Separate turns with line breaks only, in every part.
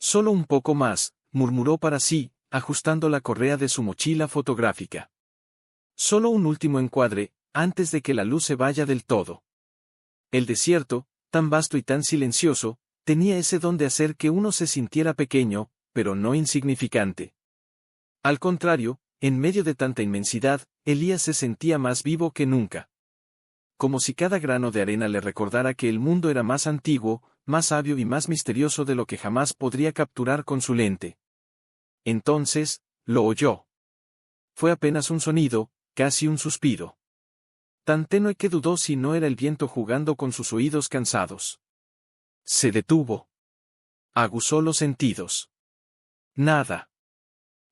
Solo un poco más, murmuró para sí, ajustando la correa de su mochila fotográfica. Solo un último encuadre, antes de que la luz se vaya del todo. El desierto, tan vasto y tan silencioso, tenía ese don de hacer que uno se sintiera pequeño, pero no insignificante. Al contrario, en medio de tanta inmensidad, Elías se sentía más vivo que nunca. Como si cada grano de arena le recordara que el mundo era más antiguo, más sabio y más misterioso de lo que jamás podría capturar con su lente. Entonces, lo oyó. Fue apenas un sonido, casi un suspiro. Tan tenue que dudó si no era el viento jugando con sus oídos cansados. Se detuvo. Aguzó los sentidos. Nada.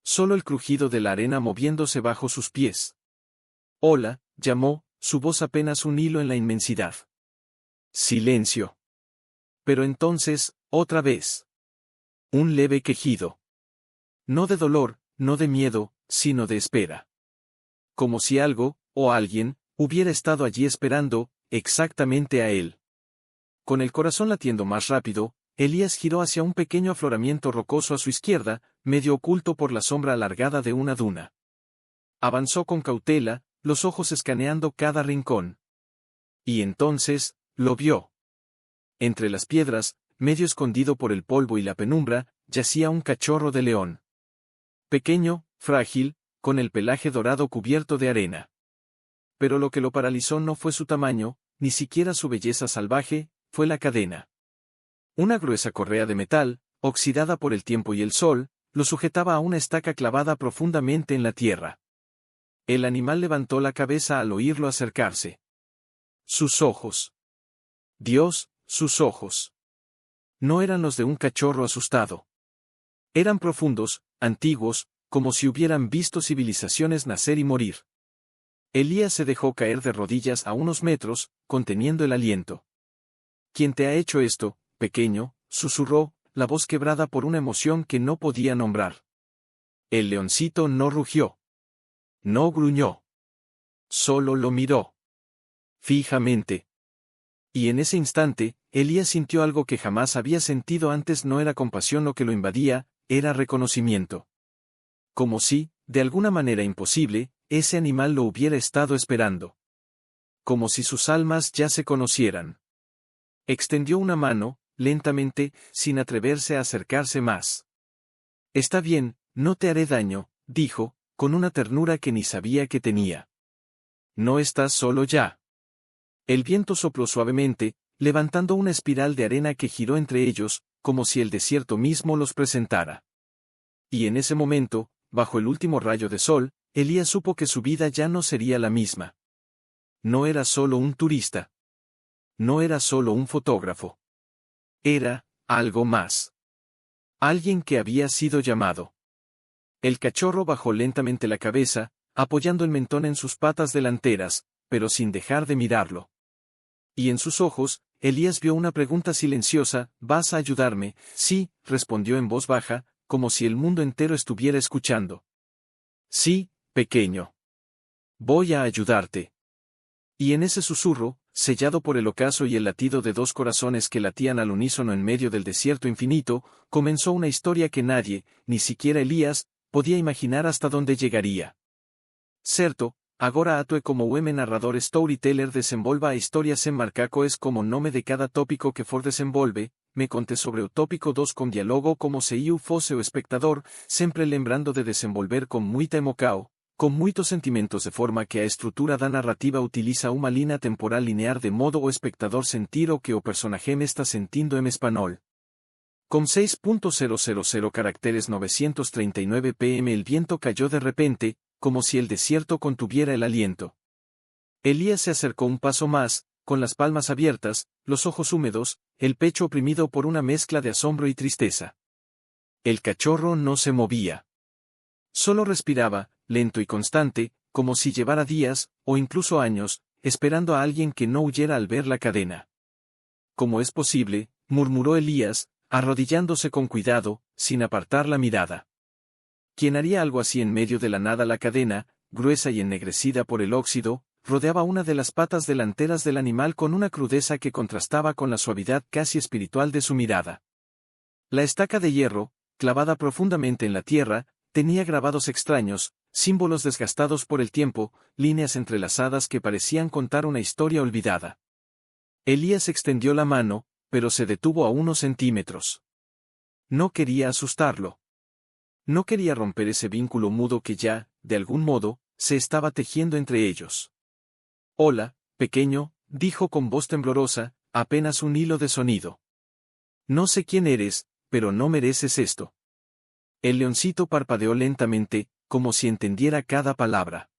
Solo el crujido de la arena moviéndose bajo sus pies. Hola, llamó, su voz apenas un hilo en la inmensidad. Silencio. Pero entonces, otra vez. Un leve quejido. No de dolor, no de miedo, sino de espera. Como si algo, o alguien, hubiera estado allí esperando, exactamente a él. Con el corazón latiendo más rápido, Elías giró hacia un pequeño afloramiento rocoso a su izquierda, medio oculto por la sombra alargada de una duna. Avanzó con cautela, los ojos escaneando cada rincón. Y entonces, lo vio. Entre las piedras, medio escondido por el polvo y la penumbra, yacía un cachorro de león. Pequeño, frágil, con el pelaje dorado cubierto de arena. Pero lo que lo paralizó no fue su tamaño, ni siquiera su belleza salvaje, fue la cadena. Una gruesa correa de metal, oxidada por el tiempo y el sol, lo sujetaba a una estaca clavada profundamente en la tierra. El animal levantó la cabeza al oírlo acercarse. Sus ojos. Dios, sus ojos. No eran los de un cachorro asustado. Eran profundos, antiguos, como si hubieran visto civilizaciones nacer y morir. Elías se dejó caer de rodillas a unos metros, conteniendo el aliento. ¿Quién te ha hecho esto, pequeño?, susurró, la voz quebrada por una emoción que no podía nombrar. El leoncito no rugió. No gruñó. Solo lo miró. Fijamente. Y en ese instante, Elías sintió algo que jamás había sentido antes. No era compasión lo que lo invadía, era reconocimiento. Como si, de alguna manera imposible, ese animal lo hubiera estado esperando. Como si sus almas ya se conocieran. Extendió una mano, lentamente, sin atreverse a acercarse más. Está bien, no te haré daño, dijo, con una ternura que ni sabía que tenía. No estás solo ya. El viento sopló suavemente, levantando una espiral de arena que giró entre ellos, como si el desierto mismo los presentara. Y en ese momento, bajo el último rayo de sol, Elías supo que su vida ya no sería la misma. No era solo un turista. No era solo un fotógrafo. Era algo más. Alguien que había sido llamado. El cachorro bajó lentamente la cabeza, apoyando el mentón en sus patas delanteras, pero sin dejar de mirarlo. Y en sus ojos, Elías vio una pregunta silenciosa: ¿vas a ayudarme? Sí, respondió en voz baja, como si el mundo entero estuviera escuchando. Sí, pequeño. Voy a ayudarte. Y en ese susurro, sellado por el ocaso y el latido de dos corazones que latían al unísono en medio del desierto infinito, comenzó una historia que nadie, ni siquiera Elías, podía imaginar hasta dónde llegaría. Certo, agora atue como ueme narrador storyteller desenvolva a historias en marcaco es como nome de cada tópico que for desenvolve, me conte sobre o tópico 2 con diálogo como se iu fosse o espectador, sempre lembrando de desenvolver con muita emocao, con muitos sentimentos de forma que a estrutura da narrativa utiliza uma linha temporal linear de modo o espectador sentir o que o personaje me está sentindo en español. Con 6.000 caracteres 939 pm el viento cayó de repente, como si el desierto contuviera el aliento. Elías se acercó un paso más, con las palmas abiertas, los ojos húmedos, el pecho oprimido por una mezcla de asombro y tristeza. El cachorro no se movía. Solo respiraba, lento y constante, como si llevara días, o incluso años, esperando a alguien que no huyera al ver la cadena. ¿Cómo es posible?, murmuró Elías, arrodillándose con cuidado, sin apartar la mirada. ¿Quién haría algo así en medio de la nada? La cadena, gruesa y ennegrecida por el óxido, rodeaba una de las patas delanteras del animal con una crudeza que contrastaba con la suavidad casi espiritual de su mirada. La estaca de hierro, clavada profundamente en la tierra, tenía grabados extraños, símbolos desgastados por el tiempo, líneas entrelazadas que parecían contar una historia olvidada. Elías extendió la mano, pero se detuvo a unos centímetros. No quería asustarlo. No quería romper ese vínculo mudo que ya, de algún modo, se estaba tejiendo entre ellos. Hola, pequeño, dijo con voz temblorosa, apenas un hilo de sonido. No sé quién eres, pero no mereces esto. El leoncito parpadeó lentamente, como si entendiera cada palabra.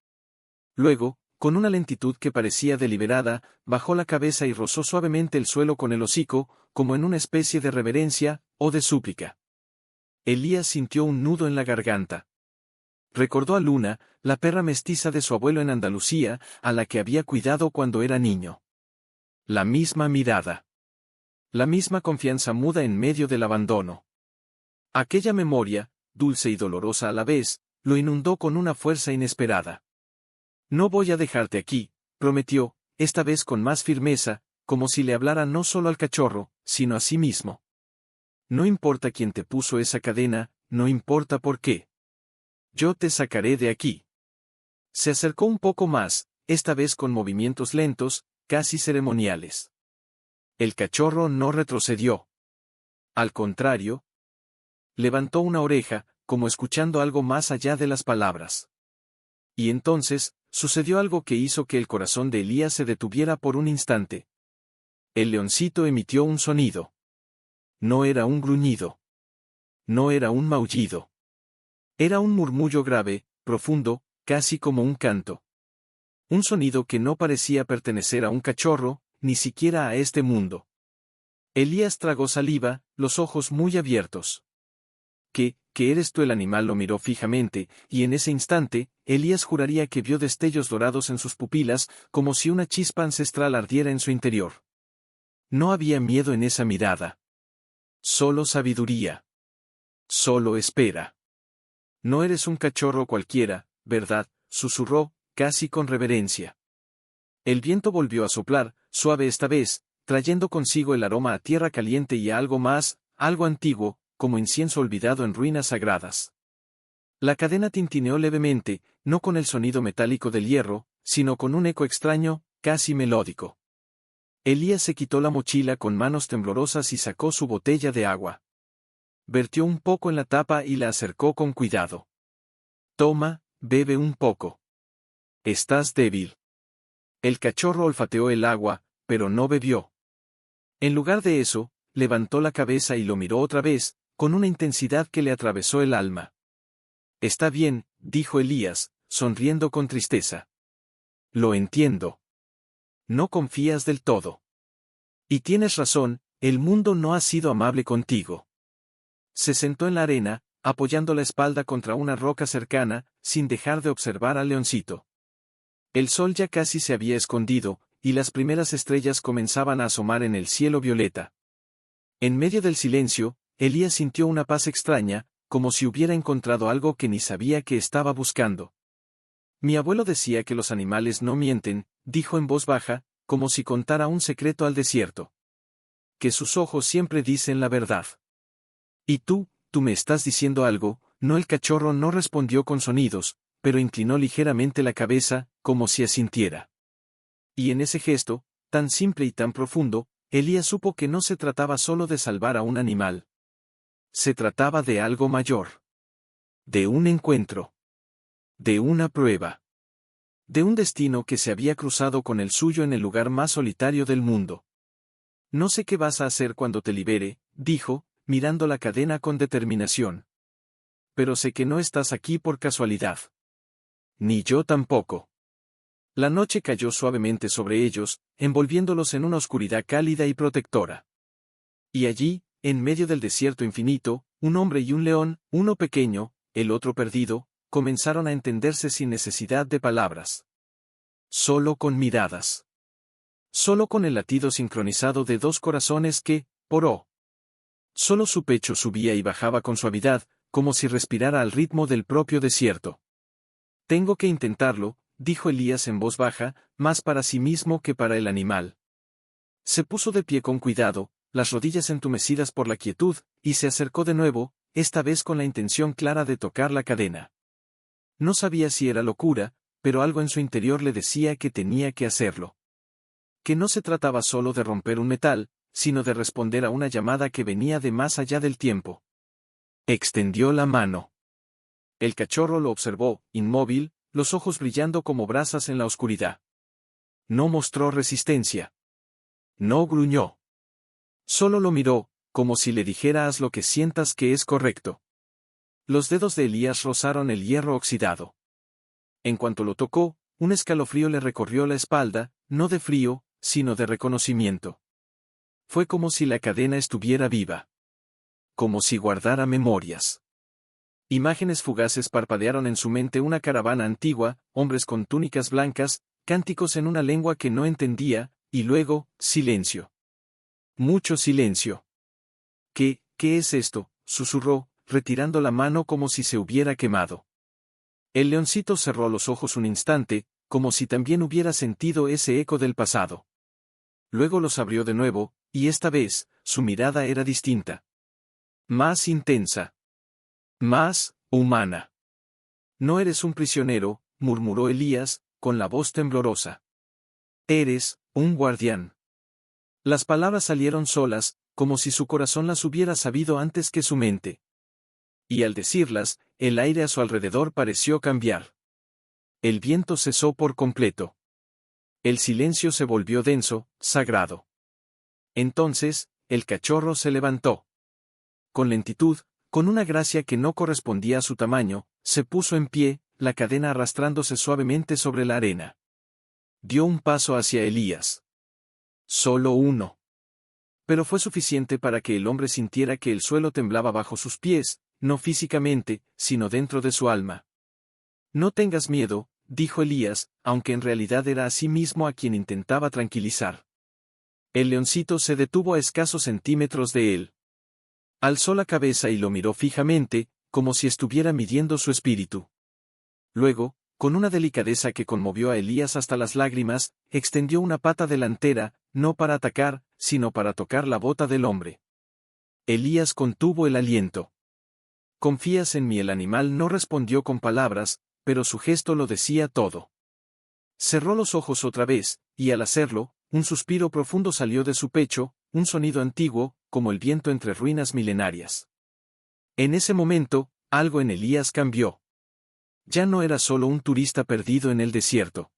Luego, con una lentitud que parecía deliberada, bajó la cabeza y rozó suavemente el suelo con el hocico, como en una especie de reverencia, o de súplica. Elías sintió un nudo en la garganta. Recordó a Luna, la perra mestiza de su abuelo en Andalucía, a la que había cuidado cuando era niño. La misma mirada. La misma confianza muda en medio del abandono. Aquella memoria, dulce y dolorosa a la vez, lo inundó con una fuerza inesperada. No voy a dejarte aquí, prometió, esta vez con más firmeza, como si le hablara no solo al cachorro, sino a sí mismo. No importa quién te puso esa cadena, no importa por qué. Yo te sacaré de aquí. Se acercó un poco más, esta vez con movimientos lentos, casi ceremoniales. El cachorro no retrocedió. Al contrario, levantó una oreja, como escuchando algo más allá de las palabras. Y entonces, sucedió algo que hizo que el corazón de Elías se detuviera por un instante. El leoncito emitió un sonido. No era un gruñido. No era un maullido. Era un murmullo grave, profundo, casi como un canto. Un sonido que no parecía pertenecer a un cachorro, ni siquiera a este mundo. Elías tragó saliva, los ojos muy abiertos. ¿Que eres tú? El animal lo miró fijamente, y en ese instante, Elías juraría que vio destellos dorados en sus pupilas, como si una chispa ancestral ardiera en su interior. No había miedo en esa mirada. Solo sabiduría. Solo espera. No eres un cachorro cualquiera, ¿verdad?, susurró, casi con reverencia. El viento volvió a soplar, suave esta vez, trayendo consigo el aroma a tierra caliente y a algo más, algo antiguo, como incienso olvidado en ruinas sagradas. La cadena tintineó levemente, no con el sonido metálico del hierro, sino con un eco extraño, casi melódico. Elías se quitó la mochila con manos temblorosas y sacó su botella de agua. Vertió un poco en la tapa y la acercó con cuidado. Toma, bebe un poco. Estás débil. El cachorro olfateó el agua, pero no bebió. En lugar de eso, levantó la cabeza y lo miró otra vez, con una intensidad que le atravesó el alma. Está bien, dijo Elías, sonriendo con tristeza. Lo entiendo. No confías del todo. Y tienes razón, el mundo no ha sido amable contigo. Se sentó en la arena, apoyando la espalda contra una roca cercana, sin dejar de observar al leoncito. El sol ya casi se había escondido, y las primeras estrellas comenzaban a asomar en el cielo violeta. En medio del silencio, Elías sintió una paz extraña, como si hubiera encontrado algo que ni sabía que estaba buscando. Mi abuelo decía que los animales no mienten, dijo en voz baja, como si contara un secreto al desierto. Que sus ojos siempre dicen la verdad. Y tú me estás diciendo algo, no. El cachorro no respondió con sonidos, pero inclinó ligeramente la cabeza, como si asintiera. Y en ese gesto, tan simple y tan profundo, Elías supo que no se trataba solo de salvar a un animal. Se trataba de algo mayor. De un encuentro. De una prueba. De un destino que se había cruzado con el suyo en el lugar más solitario del mundo. No sé qué vas a hacer cuando te libere, dijo, mirando la cadena con determinación. Pero sé que no estás aquí por casualidad. Ni yo tampoco. La noche cayó suavemente sobre ellos, envolviéndolos en una oscuridad cálida y protectora. Y allí, en medio del desierto infinito, un hombre y un león, uno pequeño, el otro perdido, comenzaron a entenderse sin necesidad de palabras. Solo con miradas. Solo con el latido sincronizado de dos corazones que, poró. Solo su pecho subía y bajaba con suavidad, como si respirara al ritmo del propio desierto. Tengo que intentarlo, dijo Elías en voz baja, más para sí mismo que para el animal. Se puso de pie con cuidado, las rodillas entumecidas por la quietud, y se acercó de nuevo, esta vez con la intención clara de tocar la cadena. No sabía si era locura, pero algo en su interior le decía que tenía que hacerlo. Que no se trataba solo de romper un metal, sino de responder a una llamada que venía de más allá del tiempo. Extendió la mano. El cachorro lo observó, inmóvil, los ojos brillando como brasas en la oscuridad. No mostró resistencia. No gruñó. Solo lo miró, como si le dijera haz lo que sientas que es correcto. Los dedos de Elías rozaron el hierro oxidado. En cuanto lo tocó, un escalofrío le recorrió la espalda, no de frío, sino de reconocimiento. Fue como si la cadena estuviera viva. Como si guardara memorias. Imágenes fugaces parpadearon en su mente: una caravana antigua, hombres con túnicas blancas, cánticos en una lengua que no entendía, y luego, silencio. Mucho silencio. ¿Qué es esto?, susurró, retirando la mano como si se hubiera quemado. El leoncito cerró los ojos un instante, como si también hubiera sentido ese eco del pasado. Luego los abrió de nuevo, y esta vez, su mirada era distinta. Más intensa. Más humana. No eres un prisionero, murmuró Elías, con la voz temblorosa. Eres un guardián. Las palabras salieron solas, como si su corazón las hubiera sabido antes que su mente. Y al decirlas, el aire a su alrededor pareció cambiar. El viento cesó por completo. El silencio se volvió denso, sagrado. Entonces, el cachorro se levantó. Con lentitud, con una gracia que no correspondía a su tamaño, se puso en pie, la cadena arrastrándose suavemente sobre la arena. Dio un paso hacia Elías. Solo uno. Pero fue suficiente para que el hombre sintiera que el suelo temblaba bajo sus pies, no físicamente, sino dentro de su alma. No tengas miedo, dijo Elías, aunque en realidad era a sí mismo a quien intentaba tranquilizar. El leoncito se detuvo a escasos centímetros de él. Alzó la cabeza y lo miró fijamente, como si estuviera midiendo su espíritu. Luego, con una delicadeza que conmovió a Elías hasta las lágrimas, extendió una pata delantera, no para atacar, sino para tocar la bota del hombre. Elías contuvo el aliento. ¿Confías en mí? El animal no respondió con palabras, pero su gesto lo decía todo. Cerró los ojos otra vez, y al hacerlo, un suspiro profundo salió de su pecho, un sonido antiguo, como el viento entre ruinas milenarias. En ese momento, algo en Elías cambió. Ya no era solo un turista perdido en el desierto.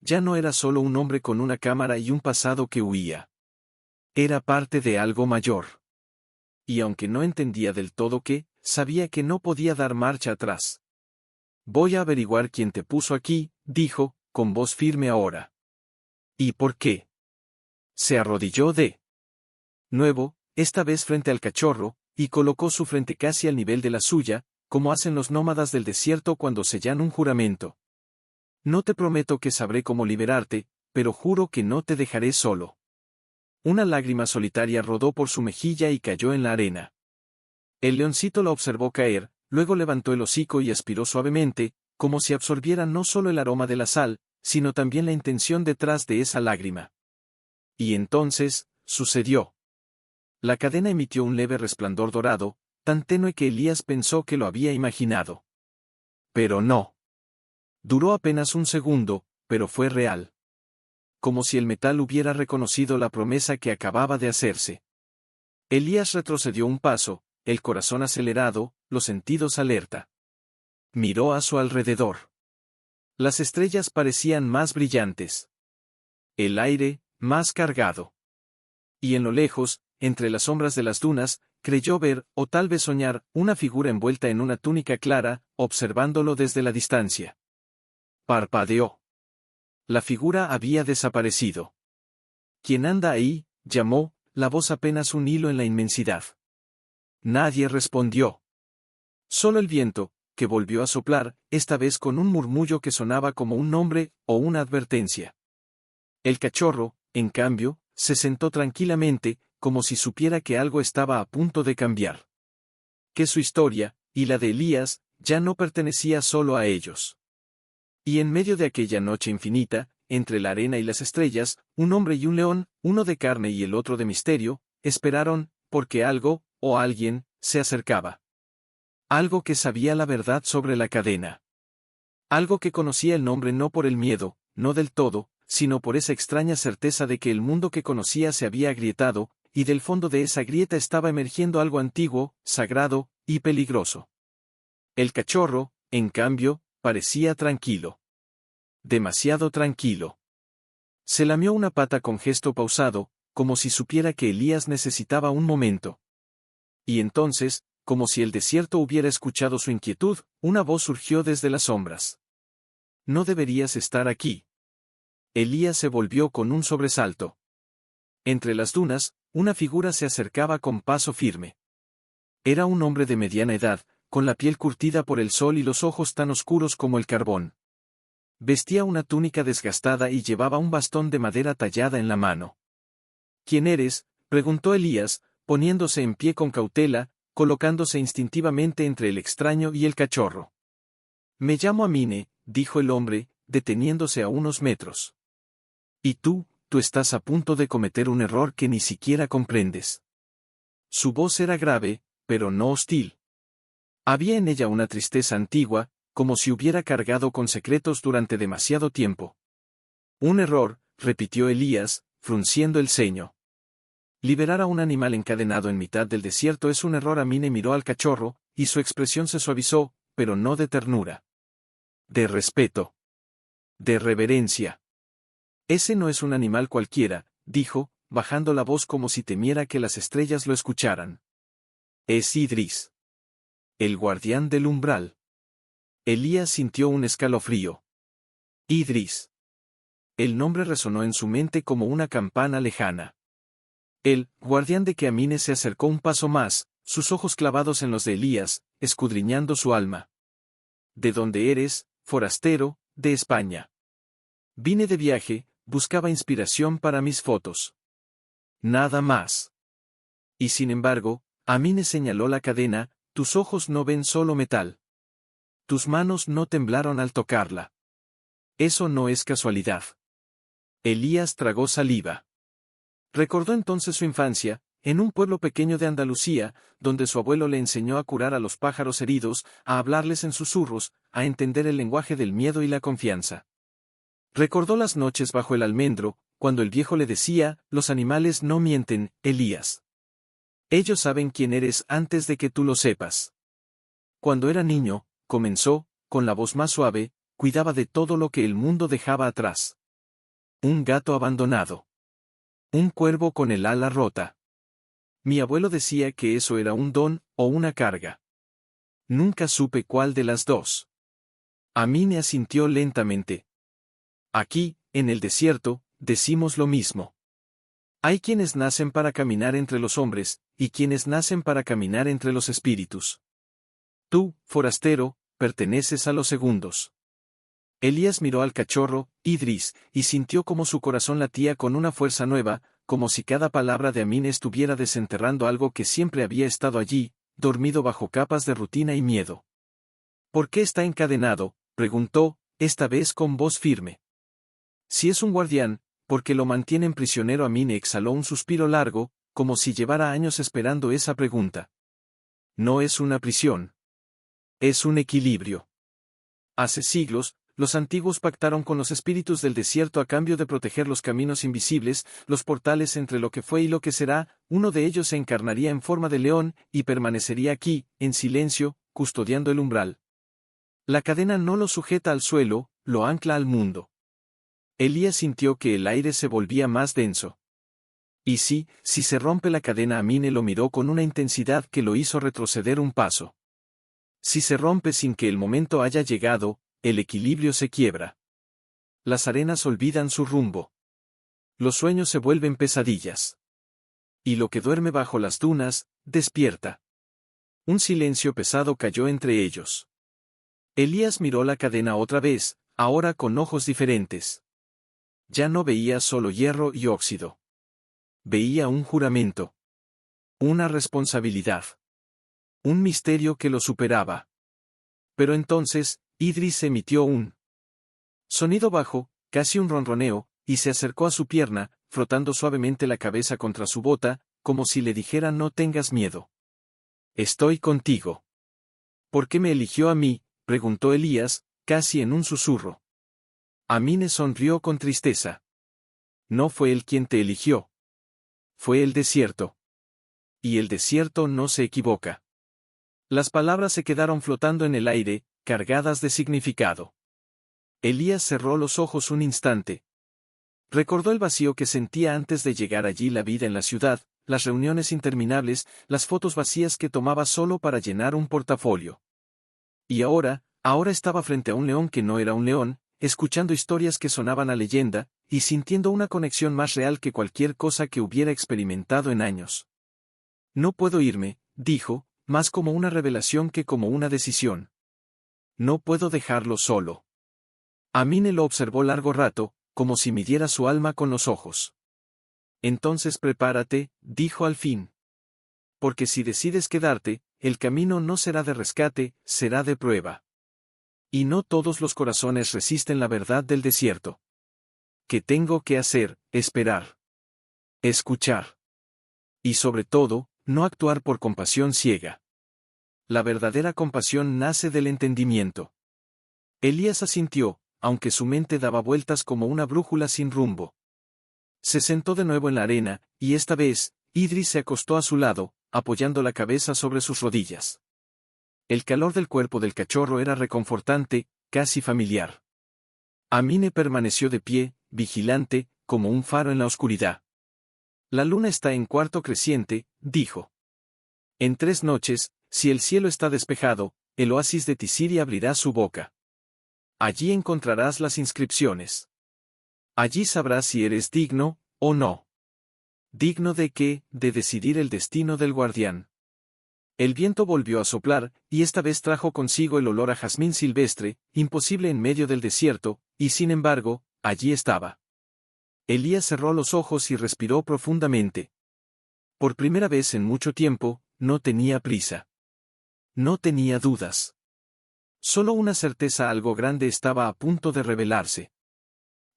Ya no era solo un hombre con una cámara y un pasado que huía. Era parte de algo mayor. Y aunque no entendía del todo qué, sabía que no podía dar marcha atrás. Voy a averiguar quién te puso aquí, dijo, con voz firme ahora. ¿Y por qué? Se arrodilló de nuevo, esta vez frente al cachorro, y colocó su frente casi al nivel de la suya, como hacen los nómadas del desierto cuando sellan un juramento. No te prometo que sabré cómo liberarte, pero juro que no te dejaré solo. Una lágrima solitaria rodó por su mejilla y cayó en la arena. El leoncito la observó caer, luego levantó el hocico y aspiró suavemente, como si absorbiera no solo el aroma de la sal, sino también la intención detrás de esa lágrima. Y entonces, sucedió. La cadena emitió un leve resplandor dorado, tan tenue que Elías pensó que lo había imaginado. Pero no. Duró apenas un segundo, pero fue real. Como si el metal hubiera reconocido la promesa que acababa de hacerse. Elías retrocedió un paso, el corazón acelerado, los sentidos alerta. Miró a su alrededor. Las estrellas parecían más brillantes. El aire, más cargado. Y en lo lejos, entre las sombras de las dunas, creyó ver, o tal vez soñar, una figura envuelta en una túnica clara, observándolo desde la distancia. Parpadeó. La figura había desaparecido. ¿Quién anda ahí?, llamó, la voz apenas un hilo en la inmensidad. Nadie respondió. Solo el viento, que volvió a soplar, esta vez con un murmullo que sonaba como un nombre o una advertencia. El cachorro, en cambio, se sentó tranquilamente, como si supiera que algo estaba a punto de cambiar. Que su historia, y la de Elías, ya no pertenecía solo a ellos. Y en medio de aquella noche infinita, entre la arena y las estrellas, un hombre y un león, uno de carne y el otro de misterio, esperaron, porque algo, o alguien, se acercaba. Algo que sabía la verdad sobre la cadena. Algo que conocía el nombre no por el miedo, no del todo, sino por esa extraña certeza de que el mundo que conocía se había agrietado, y del fondo de esa grieta estaba emergiendo algo antiguo, sagrado, y peligroso. El cachorro, en cambio, parecía tranquilo. Demasiado tranquilo. Se lamió una pata con gesto pausado, como si supiera que Elías necesitaba un momento. Y entonces, como si el desierto hubiera escuchado su inquietud, una voz surgió desde las sombras. No deberías estar aquí. Elías se volvió con un sobresalto. Entre las dunas, una figura se acercaba con paso firme. Era un hombre de mediana edad, con la piel curtida por el sol y los ojos tan oscuros como el carbón. Vestía una túnica desgastada y llevaba un bastón de madera tallada en la mano. ¿Quién eres?, preguntó Elías, poniéndose en pie con cautela, colocándose instintivamente entre el extraño y el cachorro. Me llamo Amine, dijo el hombre, deteniéndose a unos metros. Y tú estás a punto de cometer un error que ni siquiera comprendes. Su voz era grave, pero no hostil. Había en ella una tristeza antigua, como si hubiera cargado con secretos durante demasiado tiempo. Un error, repitió Elías, frunciendo el ceño. Liberar a un animal encadenado en mitad del desierto es un error. Amine miró al cachorro, y su expresión se suavizó, pero no de ternura. De respeto. De reverencia. Ese no es un animal cualquiera, dijo, bajando la voz como si temiera que las estrellas lo escucharan. Es Idris. El guardián del umbral. Elías sintió un escalofrío. Idris. El nombre resonó en su mente como una campana lejana. El guardián de que Amine se acercó un paso más, sus ojos clavados en los de Elías, escudriñando su alma. ¿De dónde eres, forastero? De España. Vine de viaje, buscaba inspiración para mis fotos. Nada más. Y sin embargo, Amine señaló la cadena, tus ojos no ven solo metal. Tus manos no temblaron al tocarla. Eso no es casualidad. Elías tragó saliva. Recordó entonces su infancia, en un pueblo pequeño de Andalucía, donde su abuelo le enseñó a curar a los pájaros heridos, a hablarles en susurros, a entender el lenguaje del miedo y la confianza. Recordó las noches bajo el almendro, cuando el viejo le decía, los animales no mienten, Elías. Ellos saben quién eres antes de que tú lo sepas. Cuando era niño, comenzó, con la voz más suave, cuidaba de todo lo que el mundo dejaba atrás. Un gato abandonado. Un cuervo con el ala rota. Mi abuelo decía que eso era un don, o una carga. Nunca supe cuál de las dos. Amine asintió lentamente. Aquí, en el desierto, decimos lo mismo. Hay quienes nacen para caminar entre los hombres, y quienes nacen para caminar entre los espíritus. Tú, forastero, perteneces a los segundos. Elías miró al cachorro, Idris, y sintió como su corazón latía con una fuerza nueva, como si cada palabra de Amine estuviera desenterrando algo que siempre había estado allí, dormido bajo capas de rutina y miedo. ¿Por qué está encadenado?, preguntó, esta vez con voz firme. Si es un guardián, ¿por qué lo mantienen prisionero? Amine exhaló un suspiro largo, como si llevara años esperando esa pregunta. No es una prisión. Es un equilibrio. Hace siglos, los antiguos pactaron con los espíritus del desierto a cambio de proteger los caminos invisibles, los portales entre lo que fue y lo que será. Uno de ellos se encarnaría en forma de león, y permanecería aquí, en silencio, custodiando el umbral. La cadena no lo sujeta al suelo, lo ancla al mundo. Elías sintió que el aire se volvía más denso. Y si se rompe la cadena. Amine lo miró con una intensidad que lo hizo retroceder un paso. Si se rompe sin que el momento haya llegado, el equilibrio se quiebra. Las arenas olvidan su rumbo. Los sueños se vuelven pesadillas. Y lo que duerme bajo las dunas, despierta. Un silencio pesado cayó entre ellos. Elías miró la cadena otra vez, ahora con ojos diferentes. Ya no veía solo hierro y óxido. Veía un juramento. Una responsabilidad. Un misterio que lo superaba. Pero entonces, Idris emitió un sonido bajo, casi un ronroneo, y se acercó a su pierna, frotando suavemente la cabeza contra su bota, como si le dijera no tengas miedo. Estoy contigo. ¿Por qué me eligió a mí?, preguntó Elías, casi en un susurro. Amine sonrió con tristeza. No fue él quien te eligió. Fue el desierto. Y el desierto no se equivoca. Las palabras se quedaron flotando en el aire, cargadas de significado. Elías cerró los ojos un instante. Recordó el vacío que sentía antes de llegar allí, la vida en la ciudad, las reuniones interminables, las fotos vacías que tomaba solo para llenar un portafolio. Y ahora estaba frente a un león que no era un león, escuchando historias que sonaban a leyenda, y sintiendo una conexión más real que cualquier cosa que hubiera experimentado en años. No puedo irme, dijo, más como una revelación que como una decisión. No puedo dejarlo solo. Amine lo observó largo rato, como si midiera su alma con los ojos. Entonces prepárate, dijo al fin. Porque si decides quedarte, el camino no será de rescate, será de prueba. Y no todos los corazones resisten la verdad del desierto. ¿Qué tengo que hacer? Esperar. Escuchar. Y sobre todo, no actuar por compasión ciega. La verdadera compasión nace del entendimiento. Elías asintió, aunque su mente daba vueltas como una brújula sin rumbo. Se sentó de nuevo en la arena, y esta vez, Idris se acostó a su lado, apoyando la cabeza sobre sus rodillas. El calor del cuerpo del cachorro era reconfortante, casi familiar. Amine permaneció de pie, vigilante, como un faro en la oscuridad. La luna está en cuarto creciente, dijo. En 3 noches, si el cielo está despejado, el oasis de Tisiri abrirá su boca. Allí encontrarás las inscripciones. Allí sabrás si eres digno, o no. ¿Digno de qué? De decidir el destino del guardián. El viento volvió a soplar, y esta vez trajo consigo el olor a jazmín silvestre, imposible en medio del desierto, y sin embargo, allí estaba. Elías cerró los ojos y respiró profundamente. Por primera vez en mucho tiempo, no tenía prisa. No tenía dudas. Solo una certeza: algo grande estaba a punto de revelarse.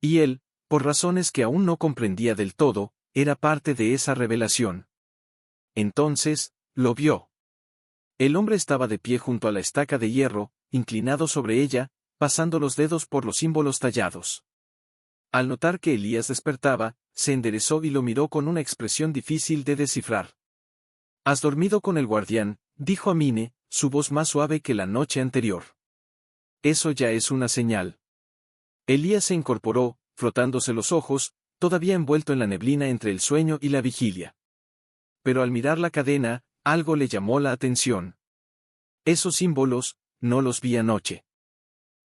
Y él, por razones que aún no comprendía del todo, era parte de esa revelación. Entonces, lo vio. El hombre estaba de pie junto a la estaca de hierro, inclinado sobre ella, pasando los dedos por los símbolos tallados. Al notar que Elías despertaba, se enderezó y lo miró con una expresión difícil de descifrar. «¿Has dormido con el guardián?», dijo Amine, su voz más suave que la noche anterior. «Eso ya es una señal». Elías se incorporó, frotándose los ojos, todavía envuelto en la neblina entre el sueño y la vigilia. Pero al mirar la cadena, algo le llamó la atención. Esos símbolos, no los vi anoche.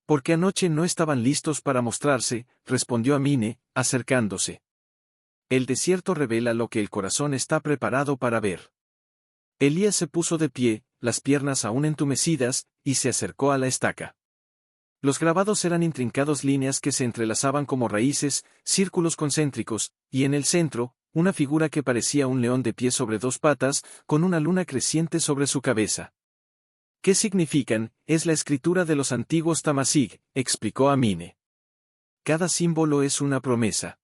Porque anoche no estaban listos para mostrarse, respondió Amine, acercándose. El desierto revela lo que el corazón está preparado para ver. Elías se puso de pie, las piernas aún entumecidas, y se acercó a la estaca. Los grabados eran intrincados, líneas que se entrelazaban como raíces, círculos concéntricos, y en el centro, una figura que parecía un león de pie sobre 2 patas, con una luna creciente sobre su cabeza. «¿Qué significan?», es la escritura de los antiguos Tamasig, explicó Amine. Cada símbolo es una promesa.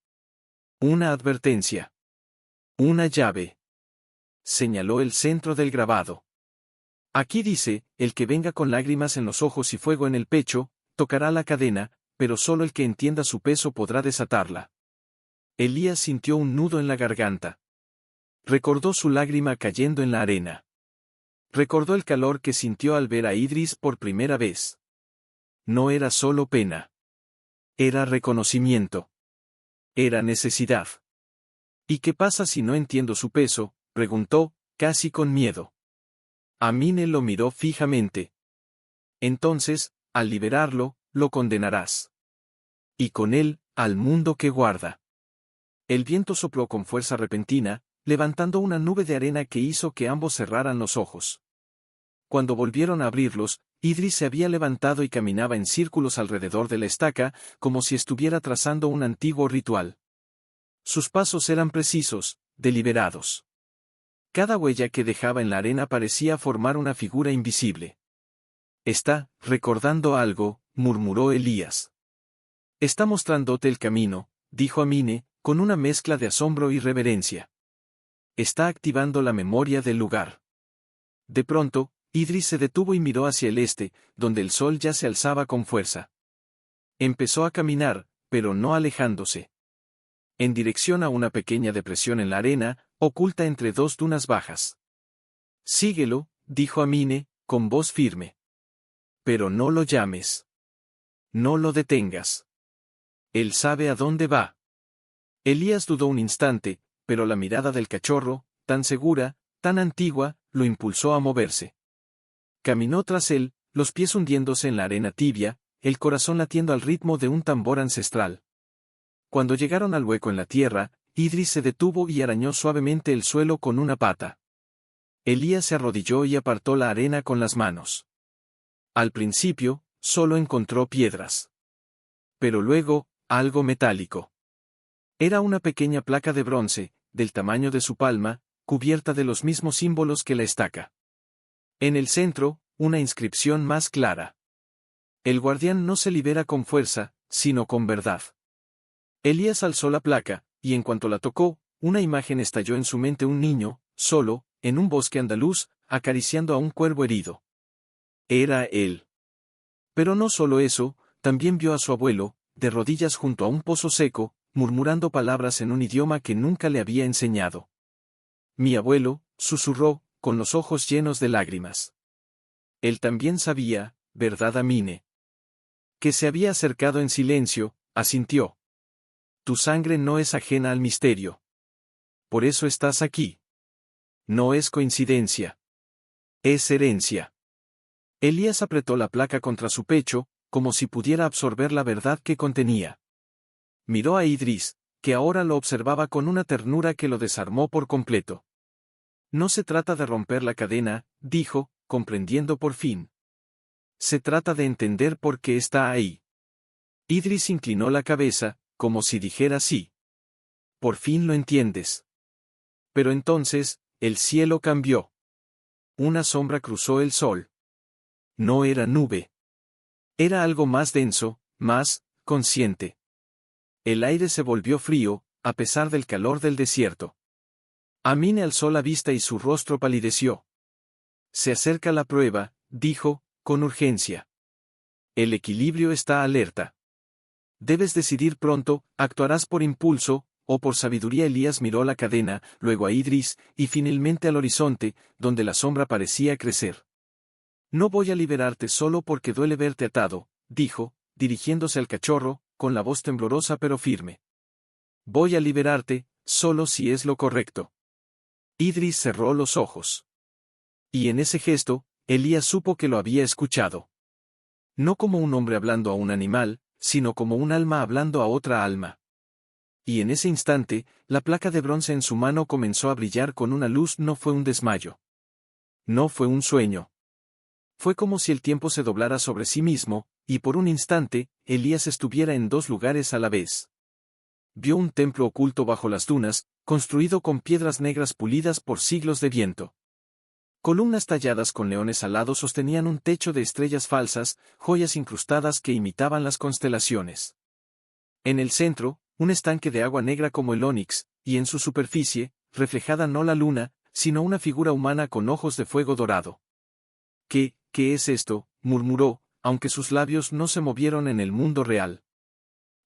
Una advertencia. Una llave. Señaló el centro del grabado. Aquí dice: el que venga con lágrimas en los ojos y fuego en el pecho, tocará la cadena, pero solo el que entienda su peso podrá desatarla. Elías sintió un nudo en la garganta. Recordó su lágrima cayendo en la arena. Recordó el calor que sintió al ver a Idris por primera vez. No era solo pena. Era reconocimiento. Era necesidad. «¿Y qué pasa si no entiendo su peso?», preguntó, casi con miedo. Amine lo miró fijamente. «Entonces, al liberarlo, lo condenarás. Y con él, al mundo que guarda». El viento sopló con fuerza repentina, levantando una nube de arena que hizo que ambos cerraran los ojos. Cuando volvieron a abrirlos, Idris se había levantado y caminaba en círculos alrededor de la estaca, como si estuviera trazando un antiguo ritual. Sus pasos eran precisos, deliberados. Cada huella que dejaba en la arena parecía formar una figura invisible. «Está recordando algo», murmuró Elías. «Está mostrándote el camino», dijo Amine, con una mezcla de asombro y reverencia. «Está activando la memoria del lugar». De pronto, Idris se detuvo y miró hacia el este, donde el sol ya se alzaba con fuerza. Empezó a caminar, pero no alejándose. En dirección a una pequeña depresión en la arena, oculta entre dos dunas bajas. «Síguelo», dijo Amine, con voz firme. «Pero no lo llames. No lo detengas. Él sabe a dónde va». Elías dudó un instante, pero la mirada del cachorro, tan segura, tan antigua, lo impulsó a moverse. Caminó tras él, los pies hundiéndose en la arena tibia, el corazón latiendo al ritmo de un tambor ancestral. Cuando llegaron al hueco en la tierra, Idris se detuvo y arañó suavemente el suelo con una pata. Elías se arrodilló y apartó la arena con las manos. Al principio, solo encontró piedras. Pero luego, algo metálico. Era una pequeña placa de bronce, del tamaño de su palma, cubierta de los mismos símbolos que la estaca. En el centro, una inscripción más clara. El guardián no se libera con fuerza, sino con verdad. Elías alzó la placa, y en cuanto la tocó, una imagen estalló en su mente: un niño, solo, en un bosque andaluz, acariciando a un cuervo herido. Era él. Pero no solo eso, también vio a su abuelo, de rodillas junto a un pozo seco, murmurando palabras en un idioma que nunca le había enseñado. «Mi abuelo», susurró, con los ojos llenos de lágrimas. Él también sabía, ¿verdad, Amine? Que se había acercado en silencio, asintió. «Tu sangre no es ajena al misterio. Por eso estás aquí. No es coincidencia. Es herencia». Elías apretó la placa contra su pecho, como si pudiera absorber la verdad que contenía. Miró a Idris, que ahora lo observaba con una ternura que lo desarmó por completo. «No se trata de romper la cadena», dijo, comprendiendo por fin. «Se trata de entender por qué está ahí». Idris inclinó la cabeza, como si dijera sí. «Por fin lo entiendes». Pero entonces, el cielo cambió. Una sombra cruzó el sol. No era nube. Era algo más denso, más consciente. El aire se volvió frío, a pesar del calor del desierto. Amine alzó la vista y su rostro palideció. «Se acerca la prueba», dijo, con urgencia. «El equilibrio está alerta. Debes decidir pronto, actuarás por impulso, o por sabiduría». Elías miró la cadena, luego a Idris, y finalmente al horizonte, donde la sombra parecía crecer. «No voy a liberarte solo porque duele verte atado», dijo, dirigiéndose al cachorro, con la voz temblorosa pero firme. «Voy a liberarte, solo si es lo correcto». Idris cerró los ojos. Y en ese gesto, Elías supo que lo había escuchado. No como un hombre hablando a un animal, sino como un alma hablando a otra alma. Y en ese instante, la placa de bronce en su mano comenzó a brillar con una luz. No fue un desmayo. No fue un sueño. Fue como si el tiempo se doblara sobre sí mismo, y por un instante, Elías estuviera en dos lugares a la vez. Vio un templo oculto bajo las dunas, construido con piedras negras pulidas por siglos de viento. Columnas talladas con leones alados sostenían un techo de estrellas falsas, joyas incrustadas que imitaban las constelaciones. En el centro, un estanque de agua negra como el ónix, y en su superficie, reflejada no la luna, sino una figura humana con ojos de fuego dorado. ¿Qué es esto?», murmuró, aunque sus labios no se movieron en el mundo real.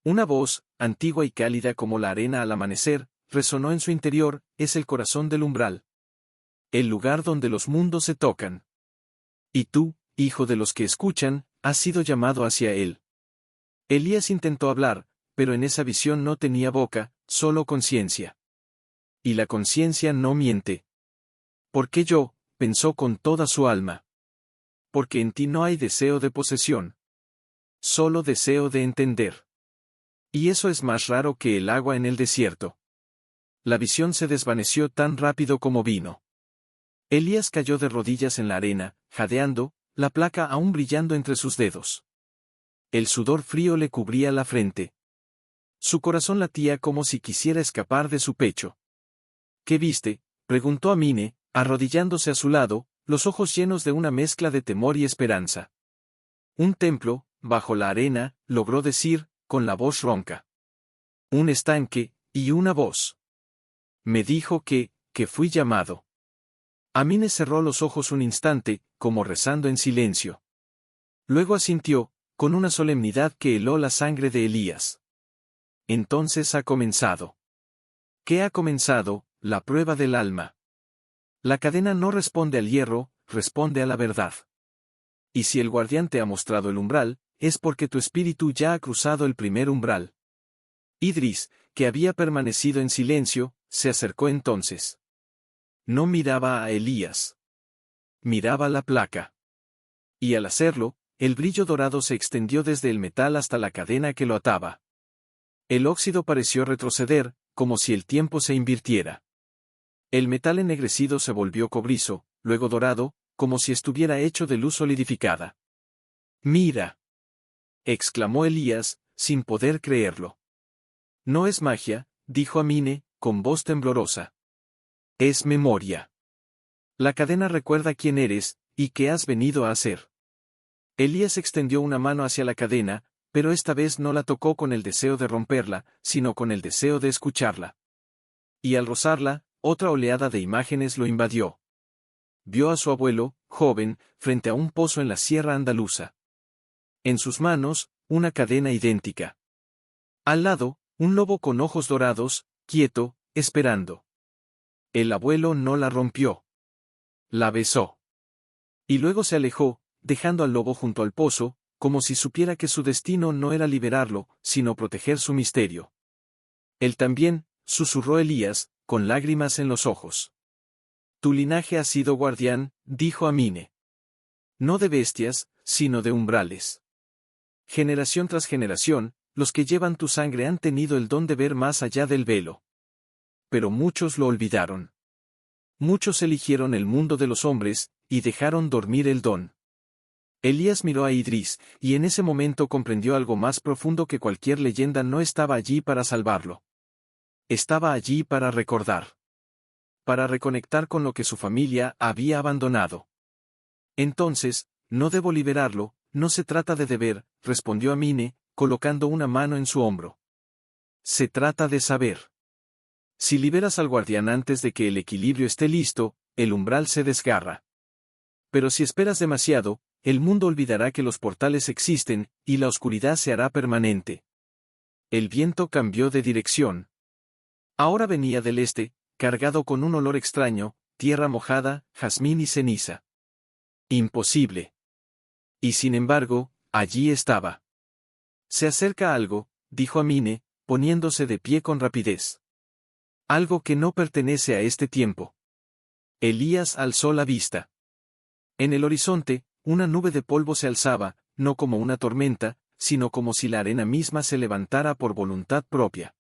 Una voz, antigua y cálida como la arena al amanecer, resonó en su interior: «Es el corazón del umbral. El lugar donde los mundos se tocan. Y tú, hijo de los que escuchan, has sido llamado hacia él». Elías intentó hablar, pero en esa visión no tenía boca, solo conciencia. Y la conciencia no miente. «¿Por qué yo?», pensó con toda su alma. «Porque en ti no hay deseo de posesión. Solo deseo de entender. Y eso es más raro que el agua en el desierto». La visión se desvaneció tan rápido como vino. Elías cayó de rodillas en la arena, jadeando, la placa aún brillando entre sus dedos. El sudor frío le cubría la frente. Su corazón latía como si quisiera escapar de su pecho. «¿Qué viste?», preguntó Amine, arrodillándose a su lado, los ojos llenos de una mezcla de temor y esperanza. «Un templo, bajo la arena», logró decir, con la voz ronca. «Un estanque, y una voz. Me dijo que fui llamado». Amine cerró los ojos un instante, como rezando en silencio. Luego asintió, con una solemnidad que heló la sangre de Elías. Entonces ha comenzado. ¿Qué ha comenzado? La prueba del alma. La cadena no responde al hierro, responde a la verdad. Y si el guardián te ha mostrado el umbral, es porque tu espíritu ya ha cruzado el primer umbral. Idris, que había permanecido en silencio, se acercó entonces. No miraba a Elías. Miraba la placa. Y al hacerlo, el brillo dorado se extendió desde el metal hasta la cadena que lo ataba. El óxido pareció retroceder, como si el tiempo se invirtiera. El metal ennegrecido se volvió cobrizo, luego dorado, como si estuviera hecho de luz solidificada. «¡Mira!», exclamó Elías, sin poder creerlo. «No es magia», dijo Amine, con voz temblorosa. «Es memoria. La cadena recuerda quién eres, y qué has venido a hacer». Elías extendió una mano hacia la cadena, pero esta vez no la tocó con el deseo de romperla, sino con el deseo de escucharla. Y al rozarla, otra oleada de imágenes lo invadió. Vio a su abuelo, joven, frente a un pozo en la sierra andaluza. En sus manos, una cadena idéntica. Al lado, un lobo con ojos dorados, quieto, esperando. El abuelo no la rompió. La besó. Y luego se alejó, dejando al lobo junto al pozo, como si supiera que su destino no era liberarlo, sino proteger su misterio. Él también, susurró Elías, con lágrimas en los ojos. Tu linaje ha sido guardián, dijo Amine. No de bestias, sino de umbrales. Generación tras generación, los que llevan tu sangre han tenido el don de ver más allá del velo. Pero muchos lo olvidaron. Muchos eligieron el mundo de los hombres, y dejaron dormir el don. Elías miró a Idris, y en ese momento comprendió algo más profundo que cualquier leyenda. No estaba allí para salvarlo. Estaba allí para recordar. Para reconectar con lo que su familia había abandonado. Entonces, no debo liberarlo, no se trata de deber, respondió Amine, colocando una mano en su hombro. Se trata de saber. Si liberas al guardián antes de que el equilibrio esté listo, el umbral se desgarra. Pero si esperas demasiado, el mundo olvidará que los portales existen, y la oscuridad se hará permanente. El viento cambió de dirección. Ahora venía del este, cargado con un olor extraño, tierra mojada, jazmín y ceniza. Imposible. Y sin embargo, allí estaba. Se acerca algo, dijo Amine, poniéndose de pie con rapidez. Algo que no pertenece a este tiempo. Elías alzó la vista. En el horizonte, una nube de polvo se alzaba, no como una tormenta, sino como si la arena misma se levantara por voluntad propia.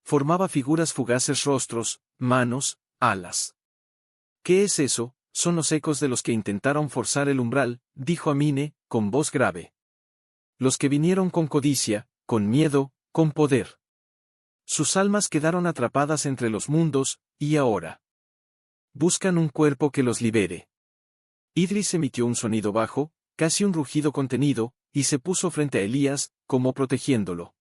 Formaba figuras fugaces, rostros, manos, alas. ¿Qué es eso? Son los ecos de los que intentaron forzar el umbral, dijo Amine, con voz grave. Los que vinieron con codicia, con miedo, con poder. Sus almas quedaron atrapadas entre los mundos, y ahora buscan un cuerpo que los libere. Idris emitió un sonido bajo, casi un rugido contenido, y se puso frente a Elías, como protegiéndolo.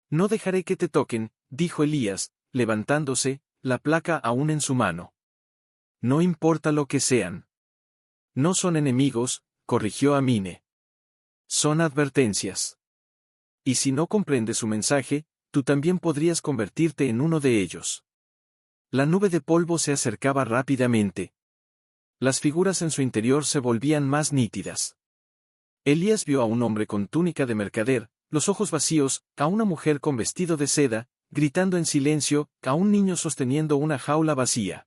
No dejaré que te toquen, dijo Elías, levantándose, la placa aún en su mano. No importa lo que sean. No son enemigos, corrigió Amine. Son advertencias. Y si no comprendes su mensaje, tú también podrías convertirte en uno de ellos. La nube de polvo se acercaba rápidamente. Las figuras en su interior se volvían más nítidas. Elías vio a un hombre con túnica de mercader, los ojos vacíos, a una mujer con vestido de seda, gritando en silencio, a un niño sosteniendo una jaula vacía.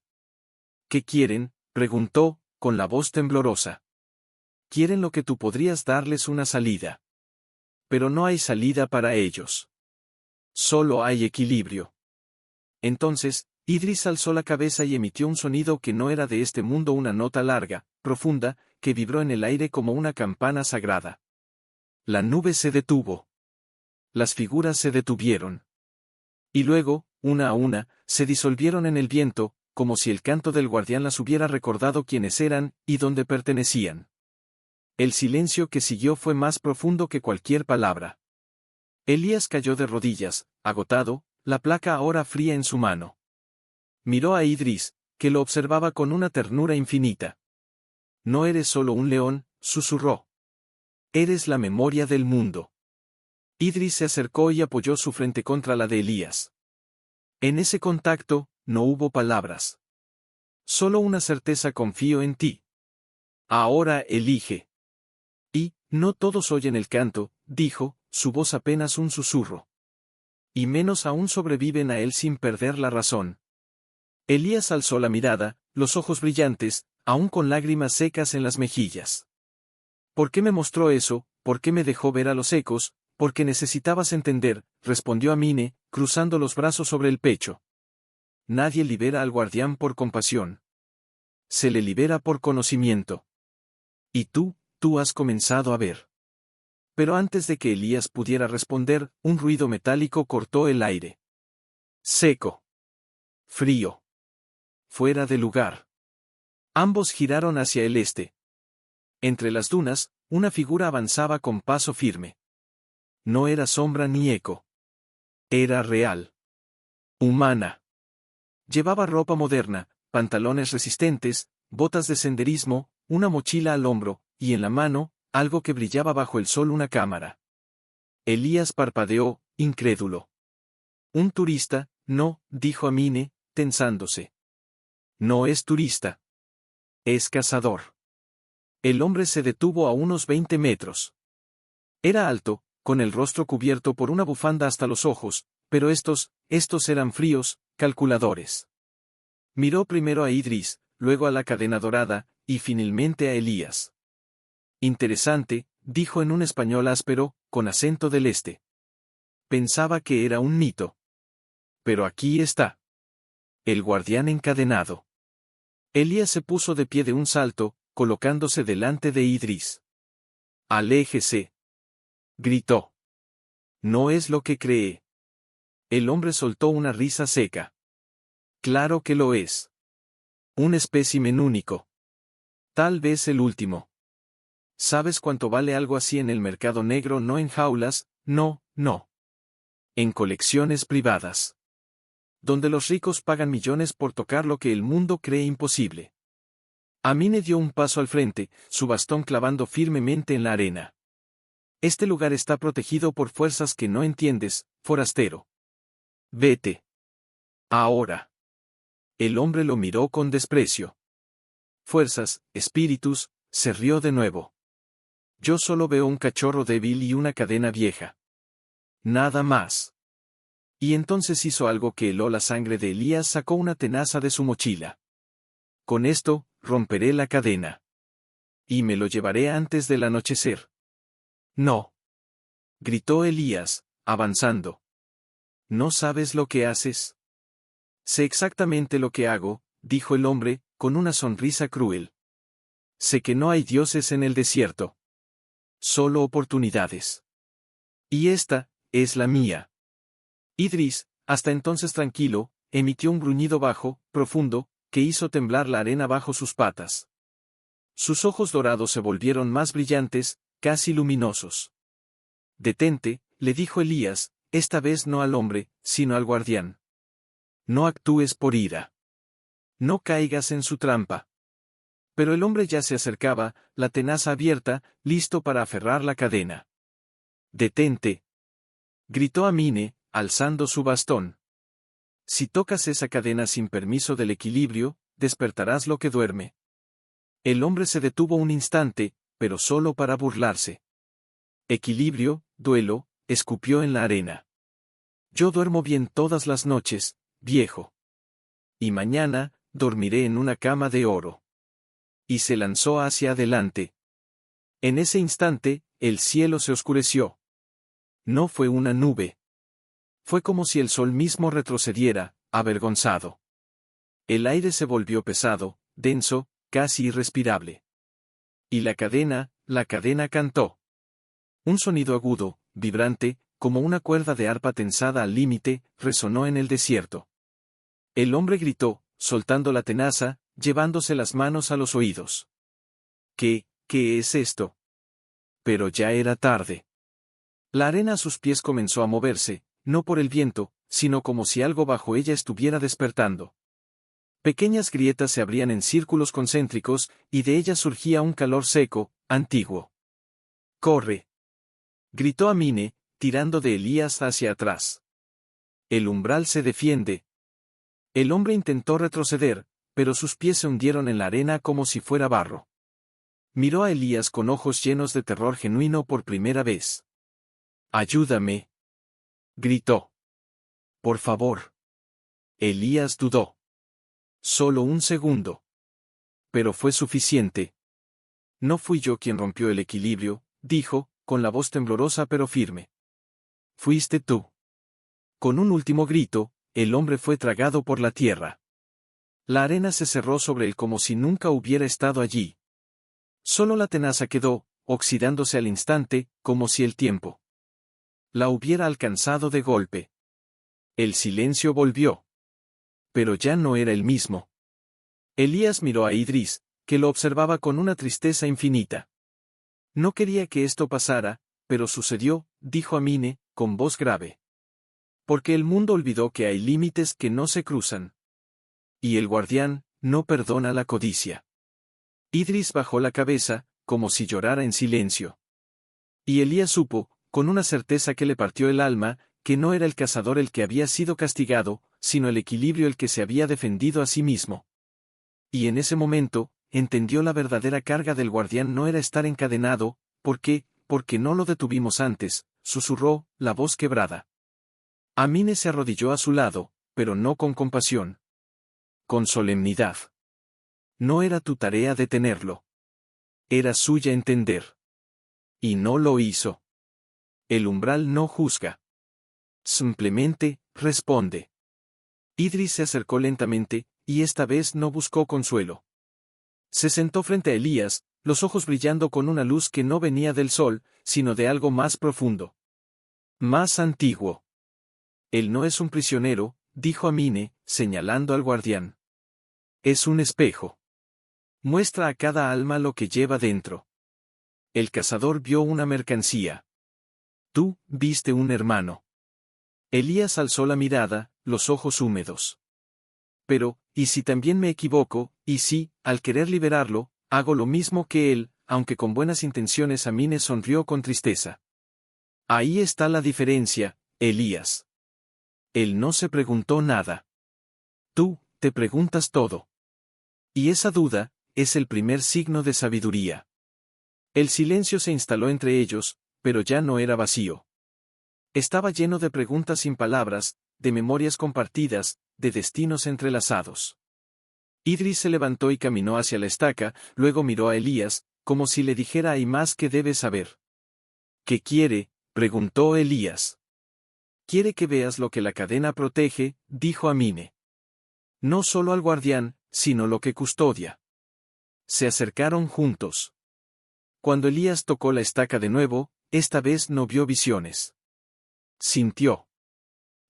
¿Qué quieren?, preguntó, con la voz temblorosa. Quieren lo que tú podrías darles una salida. Pero no hay salida para ellos. Solo hay equilibrio. Entonces, Idris alzó la cabeza y emitió un sonido que no era de este mundo, una nota larga, profunda, que vibró en el aire como una campana sagrada. La nube se detuvo. Las figuras se detuvieron. Y luego, una a una, se disolvieron en el viento, como si el canto del guardián las hubiera recordado quiénes eran, y dónde pertenecían. El silencio que siguió fue más profundo que cualquier palabra. Elías cayó de rodillas, agotado, la placa ahora fría en su mano. Miró a Idris, que lo observaba con una ternura infinita. No eres solo un león, susurró. Eres la memoria del mundo. Idris se acercó y apoyó su frente contra la de Elías. En ese contacto, no hubo palabras. Solo una certeza: confío en ti. Ahora elige. Y, no todos oyen el canto, dijo, su voz apenas un susurro. Y menos aún sobreviven a él sin perder la razón. Elías alzó la mirada, los ojos brillantes, aún con lágrimas secas en las mejillas. ¿Por qué me mostró eso? ¿Por qué me dejó ver a los ecos? Porque necesitabas entender, respondió Amine, cruzando los brazos sobre el pecho. Nadie libera al guardián por compasión. Se le libera por conocimiento. Y tú has comenzado a ver. Pero antes de que Elías pudiera responder, un ruido metálico cortó el aire. Seco. Frío. Fuera de lugar. Ambos giraron hacia el este. Entre las dunas, una figura avanzaba con paso firme. No era sombra ni eco. Era real. Humana. Llevaba ropa moderna, pantalones resistentes, botas de senderismo, una mochila al hombro, y en la mano, algo que brillaba bajo el sol: una cámara. Elías parpadeó, incrédulo. ¿Un turista? No, dijo Amine, tensándose. No es turista. Es cazador. El hombre se detuvo a unos 20 metros. Era alto, con el rostro cubierto por una bufanda hasta los ojos, pero estos eran fríos, calculadores. Miró primero a Idris, luego a la cadena dorada, y finalmente a Elías. Interesante, dijo en un español áspero, con acento del este. Pensaba que era un mito. Pero aquí está. El guardián encadenado. Elías se puso de pie de un salto, colocándose delante de Idris. Aléjese. Gritó. No es lo que cree. El hombre soltó una risa seca. Claro que lo es. Un espécimen único. Tal vez el último. ¿Sabes cuánto vale algo así en el mercado negro? No en jaulas, no. En colecciones privadas. Donde los ricos pagan millones por tocar lo que el mundo cree imposible. Amine dio un paso al frente, su bastón clavando firmemente en la arena. Este lugar está protegido por fuerzas que no entiendes, forastero. Vete. Ahora. El hombre lo miró con desprecio. Fuerzas, espíritus, se rió de nuevo. Yo solo veo un cachorro débil y una cadena vieja. Nada más. Y entonces hizo algo que heló la sangre de Elías: sacó una tenaza de su mochila. Con esto, romperé la cadena. Y me lo llevaré antes del anochecer. No. Gritó Elías, avanzando. ¿No sabes lo que haces? Sé exactamente lo que hago, dijo el hombre, con una sonrisa cruel. Sé que no hay dioses en el desierto. Solo oportunidades. Y esta es la mía. Idris, hasta entonces tranquilo, emitió un gruñido bajo, profundo, que hizo temblar la arena bajo sus patas. Sus ojos dorados se volvieron más brillantes, casi luminosos. Detente, le dijo Elías, esta vez no al hombre, sino al guardián. No actúes por ira. No caigas en su trampa. Pero el hombre ya se acercaba, la tenaza abierta, listo para aferrar la cadena. Detente. Gritó Amine, alzando su bastón. Si tocas esa cadena sin permiso del equilibrio, despertarás lo que duerme. El hombre se detuvo un instante, pero solo para burlarse. Equilibrio, duelo, escupió en la arena. Yo duermo bien todas las noches, viejo. Y mañana, dormiré en una cama de oro. Y se lanzó hacia adelante. En ese instante, el cielo se oscureció. No fue una nube. Fue como si el sol mismo retrocediera, avergonzado. El aire se volvió pesado, denso, casi irrespirable. Y la cadena cantó. Un sonido agudo, vibrante, como una cuerda de arpa tensada al límite, resonó en el desierto. El hombre gritó, soltando la tenaza, llevándose las manos a los oídos. ¿Qué es esto? Pero ya era tarde. La arena a sus pies comenzó a moverse, no por el viento, sino como si algo bajo ella estuviera despertando. Pequeñas grietas se abrían en círculos concéntricos, y de ellas surgía un calor seco, antiguo. ¡Corre!, gritó Amine, tirando de Elías hacia atrás. El umbral se defiende. El hombre intentó retroceder, pero sus pies se hundieron en la arena como si fuera barro. Miró a Elías con ojos llenos de terror genuino por primera vez. «¡Ayúdame!», gritó. «Por favor». Elías dudó. Solo un segundo. Pero fue suficiente. «No fui yo quien rompió el equilibrio», dijo, con la voz temblorosa pero firme. «Fuiste tú». Con un último grito, el hombre fue tragado por la tierra. La arena se cerró sobre él como si nunca hubiera estado allí. Solo la tenaza quedó, oxidándose al instante, como si el tiempo la hubiera alcanzado de golpe. El silencio volvió. Pero ya no era el mismo. Elías miró a Idris, que lo observaba con una tristeza infinita. No quería que esto pasara, pero sucedió, dijo Amine, con voz grave. Porque el mundo olvidó que hay límites que no se cruzan. Y el guardián no perdona la codicia. Idris bajó la cabeza, como si llorara en silencio. Y Elías supo, con una certeza que le partió el alma, que no era el cazador el que había sido castigado, sino el equilibrio el que se había defendido a sí mismo. Y en ese momento, entendió la verdadera carga del guardián no era estar encadenado, ¿por qué? Porque no lo detuvimos antes, susurró, la voz quebrada. Amine se arrodilló a su lado, pero no con compasión. Con solemnidad. No era tu tarea detenerlo. Era suya entender. Y no lo hizo. El umbral no juzga. Simplemente, responde. Idris se acercó lentamente, y esta vez no buscó consuelo. Se sentó frente a Elías, los ojos brillando con una luz que no venía del sol, sino de algo más profundo. Más antiguo. Él no es un prisionero, dijo Amine, señalando al guardián. Es un espejo. Muestra a cada alma lo que lleva dentro. El cazador vio una mercancía. Tú, viste un hermano. Elías alzó la mirada, los ojos húmedos. Pero, ¿y si también me equivoco? ¿Y si, al querer liberarlo, hago lo mismo que él, aunque con buenas intenciones? Amine sonrió con tristeza. Ahí está la diferencia, Elías. Él no se preguntó nada. Tú, te preguntas todo. Y esa duda, es el primer signo de sabiduría. El silencio se instaló entre ellos, pero ya no era vacío. Estaba lleno de preguntas sin palabras, de memorias compartidas, de destinos entrelazados. Idris se levantó y caminó hacia la estaca, luego miró a Elías, como si le dijera: hay más que debes saber. ¿Qué quiere?, preguntó Elías. Quiere que veas lo que la cadena protege, dijo Amine. No solo al guardián, sino lo que custodia. Se acercaron juntos. Cuando Elías tocó la estaca de nuevo, esta vez no vio visiones. Sintió.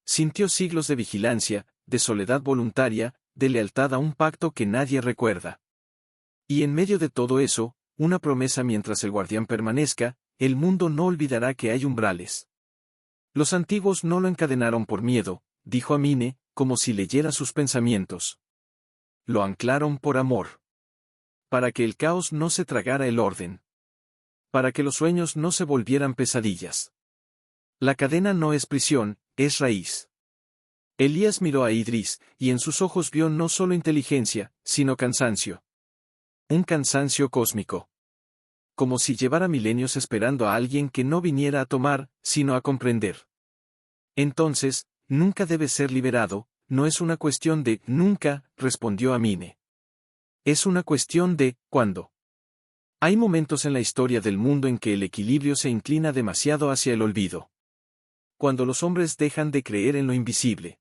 Sintió siglos de vigilancia, de soledad voluntaria, de lealtad a un pacto que nadie recuerda. Y en medio de todo eso, una promesa: mientras el guardián permanezca, el mundo no olvidará que hay umbrales. Los antiguos no lo encadenaron por miedo, dijo Amine, como si leyera sus pensamientos. Lo anclaron por amor. Para que el caos no se tragara el orden. Para que los sueños no se volvieran pesadillas. La cadena no es prisión, es raíz. Elías miró a Idris, y en sus ojos vio no solo inteligencia, sino cansancio. Un cansancio cósmico. Como si llevara milenios esperando a alguien que no viniera a tomar, sino a comprender. Entonces, nunca debe ser liberado, no es una cuestión de nunca, respondió Amine. Es una cuestión de cuándo. Hay momentos en la historia del mundo en que el equilibrio se inclina demasiado hacia el olvido. Cuando los hombres dejan de creer en lo invisible.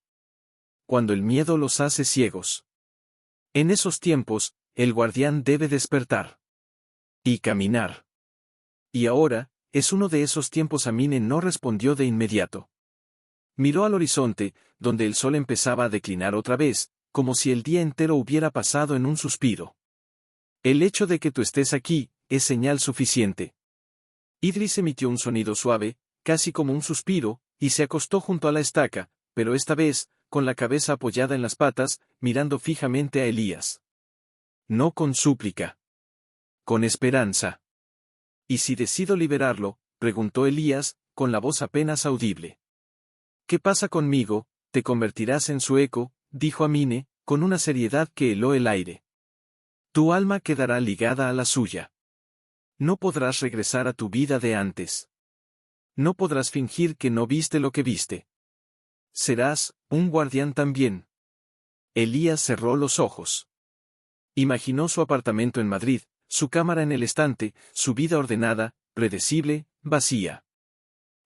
Cuando el miedo los hace ciegos. En esos tiempos, el guardián debe despertar. Y caminar. Y ahora, es uno de esos tiempos. Amine no respondió de inmediato. Miró al horizonte, donde el sol empezaba a declinar otra vez, como si el día entero hubiera pasado en un suspiro. El hecho de que tú estés aquí, es señal suficiente. Idris emitió un sonido suave, casi como un suspiro, y se acostó junto a la estaca, pero esta vez, con la cabeza apoyada en las patas, mirando fijamente a Elías. No con súplica. Con esperanza. ¿Y si decido liberarlo?, preguntó Elías, con la voz apenas audible. ¿Qué pasa conmigo? Te convertirás en su eco, dijo Amine, con una seriedad que heló el aire. Tu alma quedará ligada a la suya. No podrás regresar a tu vida de antes. No podrás fingir que no viste lo que viste. Serás un guardián también. Elías cerró los ojos. Imaginó su apartamento en Madrid, su cámara en el estante, su vida ordenada, predecible, vacía.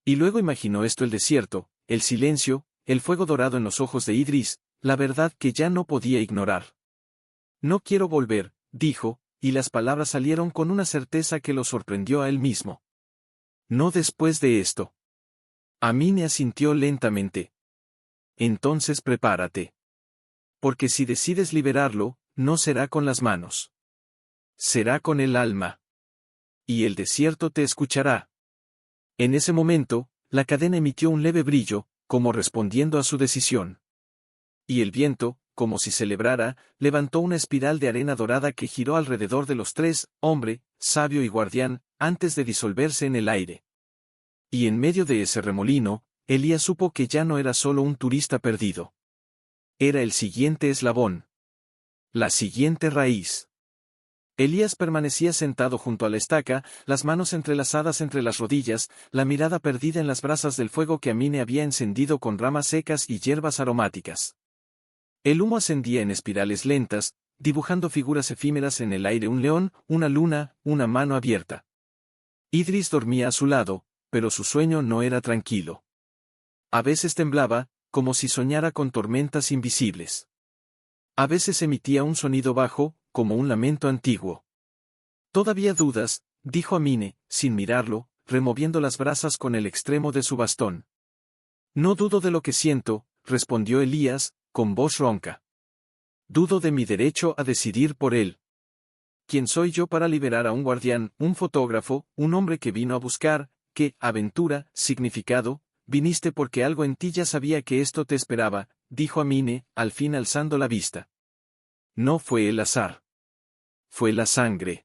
Y luego imaginó esto: el desierto, el silencio, el fuego dorado en los ojos de Idris, la verdad que ya no podía ignorar. No quiero volver, dijo, y las palabras salieron con una certeza que lo sorprendió a él mismo. No después de esto. Amine asintió lentamente. Entonces prepárate. Porque si decides liberarlo, no será con las manos. Será con el alma. Y el desierto te escuchará. En ese momento, la cadena emitió un leve brillo, como respondiendo a su decisión. Y el viento, como si celebrara, levantó una espiral de arena dorada que giró alrededor de los tres, hombre, sabio y guardián, antes de disolverse en el aire. Y en medio de ese remolino, Elías supo que ya no era solo un turista perdido. Era el siguiente eslabón. La siguiente raíz. Elías permanecía sentado junto a la estaca, las manos entrelazadas entre las rodillas, la mirada perdida en las brasas del fuego que Amine había encendido con ramas secas y hierbas aromáticas. El humo ascendía en espirales lentas, dibujando figuras efímeras en el aire: un león, una luna, una mano abierta. Idris dormía a su lado, pero su sueño no era tranquilo. A veces temblaba, como si soñara con tormentas invisibles. A veces emitía un sonido bajo, como un lamento antiguo. «¿Todavía dudas?», dijo Amine, sin mirarlo, removiendo las brasas con el extremo de su bastón. «No dudo de lo que siento», respondió Elías, con voz ronca. «Dudo de mi derecho a decidir por él. ¿Quién soy yo para liberar a un guardián, un fotógrafo, un hombre que vino a buscar, qué, aventura, significado? Viniste porque algo en ti ya sabía que esto te esperaba», dijo Amine, al fin alzando la vista. «No fue el azar. Fue la sangre.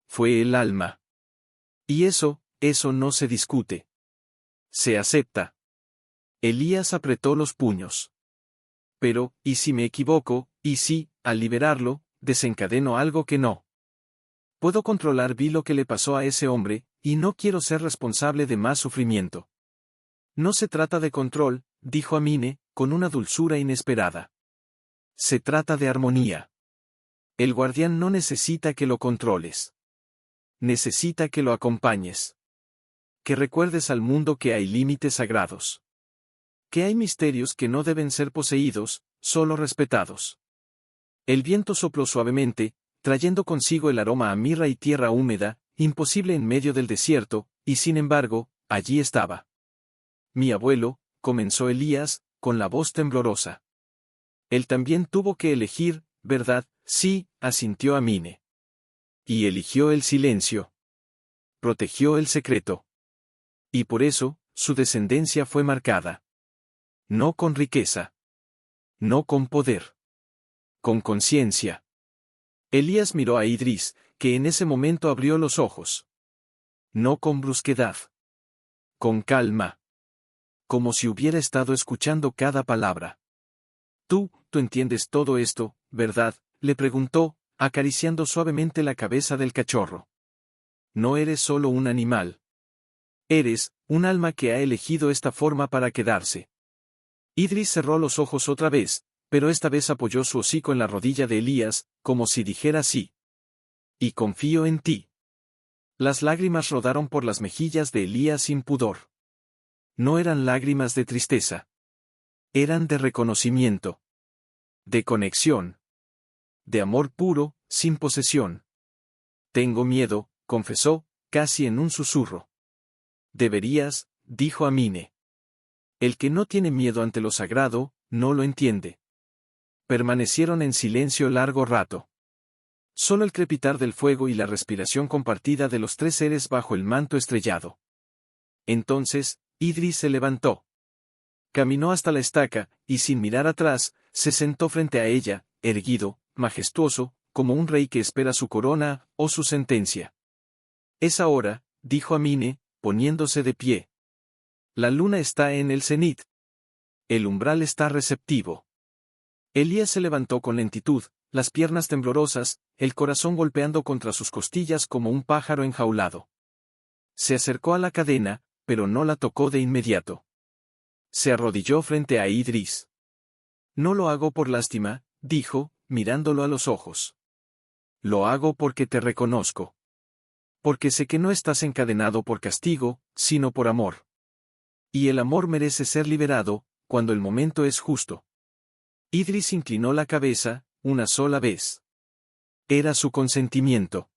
Fue el alma. Y eso no se discute. Se acepta». Elías apretó los puños. «Pero, ¿y si me equivoco? ¿Y si, al liberarlo, desencadeno algo que no puedo controlar?» Vi lo que le pasó a ese hombre, y no quiero ser responsable de más sufrimiento. «No se trata de control», dijo Amine, con una dulzura inesperada. «Se trata de armonía. El guardián no necesita que lo controles. Necesita que lo acompañes. Que recuerdes al mundo que hay límites sagrados. Que hay misterios que no deben ser poseídos, solo respetados». El viento sopló suavemente, trayendo consigo el aroma a mirra y tierra húmeda, imposible en medio del desierto, y sin embargo, allí estaba. «Mi abuelo», comenzó Elías, con la voz temblorosa. «Él también tuvo que elegir, ¿verdad?». «Sí», asintió Amine. «Y eligió el silencio. Protegió el secreto. Y por eso, su descendencia fue marcada. No con riqueza. No con poder. Con conciencia». Elías miró a Idris, que en ese momento abrió los ojos. No con brusquedad. Con calma. Como si hubiera estado escuchando cada palabra. Tú entiendes todo esto, ¿verdad?, le preguntó, acariciando suavemente la cabeza del cachorro. No eres solo un animal. Eres un alma que ha elegido esta forma para quedarse. Idris cerró los ojos otra vez, pero esta vez apoyó su hocico en la rodilla de Elías, como si dijera sí. «Y confío en ti». Las lágrimas rodaron por las mejillas de Elías sin pudor. No eran lágrimas de tristeza. Eran de reconocimiento. De conexión. De amor puro, sin posesión. «Tengo miedo», confesó, casi en un susurro. «Deberías», dijo Amine. «El que no tiene miedo ante lo sagrado, no lo entiende». Permanecieron en silencio largo rato. Solo el crepitar del fuego y la respiración compartida de los tres seres bajo el manto estrellado. Entonces, Idris se levantó. Caminó hasta la estaca, y sin mirar atrás, se sentó frente a ella, erguido, majestuoso, como un rey que espera su corona, o su sentencia. Es ahora, dijo Amine, poniéndose de pie. La luna está en el cenit. El umbral está receptivo. Elías se levantó con lentitud, las piernas temblorosas, el corazón golpeando contra sus costillas como un pájaro enjaulado. Se acercó a la cadena, pero no la tocó de inmediato. Se arrodilló frente a Idris. No lo hago por lástima, dijo, mirándolo a los ojos. Lo hago porque te reconozco. Porque sé que no estás encadenado por castigo, sino por amor. Y el amor merece ser liberado, cuando el momento es justo. Idris inclinó la cabeza, una sola vez. Era su consentimiento.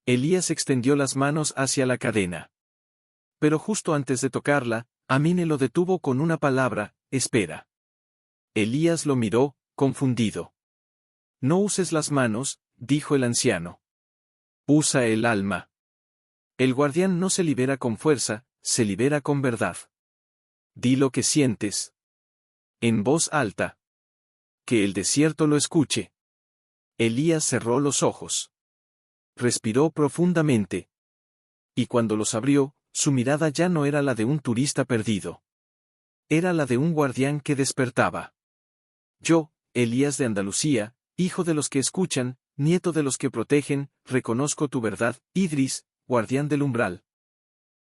Elías extendió las manos hacia la cadena. Pero justo antes de tocarla, Amine lo detuvo con una palabra: espera. Elías lo miró, confundido. No uses las manos, dijo el anciano. Usa el alma. El guardián no se libera con fuerza, se libera con verdad. Di lo que sientes. En voz alta. Que el desierto lo escuche. Elías cerró los ojos. Respiró profundamente. Y cuando los abrió, su mirada ya no era la de un turista perdido. Era la de un guardián que despertaba. Yo, Elías de Andalucía, hijo de los que escuchan, nieto de los que protegen, reconozco tu verdad, Idris, guardián del umbral.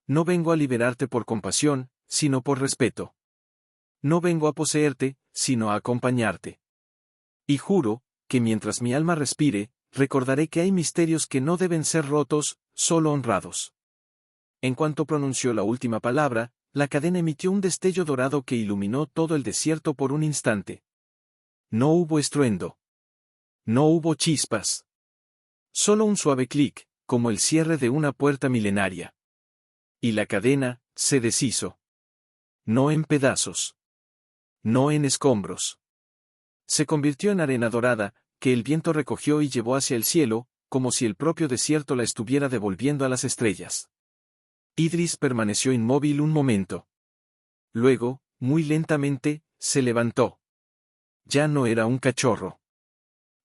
No vengo a liberarte por compasión, sino por respeto. No vengo a poseerte, sino a acompañarte. Y juro, que mientras mi alma respire, recordaré que hay misterios que no deben ser rotos, solo honrados. En cuanto pronunció la última palabra, la cadena emitió un destello dorado que iluminó todo el desierto por un instante. No hubo estruendo. No hubo chispas. Solo un suave clic, como el cierre de una puerta milenaria. Y la cadena se deshizo. No en pedazos. No en escombros. Se convirtió en arena dorada, que el viento recogió y llevó hacia el cielo, como si el propio desierto la estuviera devolviendo a las estrellas. Idris permaneció inmóvil un momento. Luego, muy lentamente, se levantó. Ya no era un cachorro.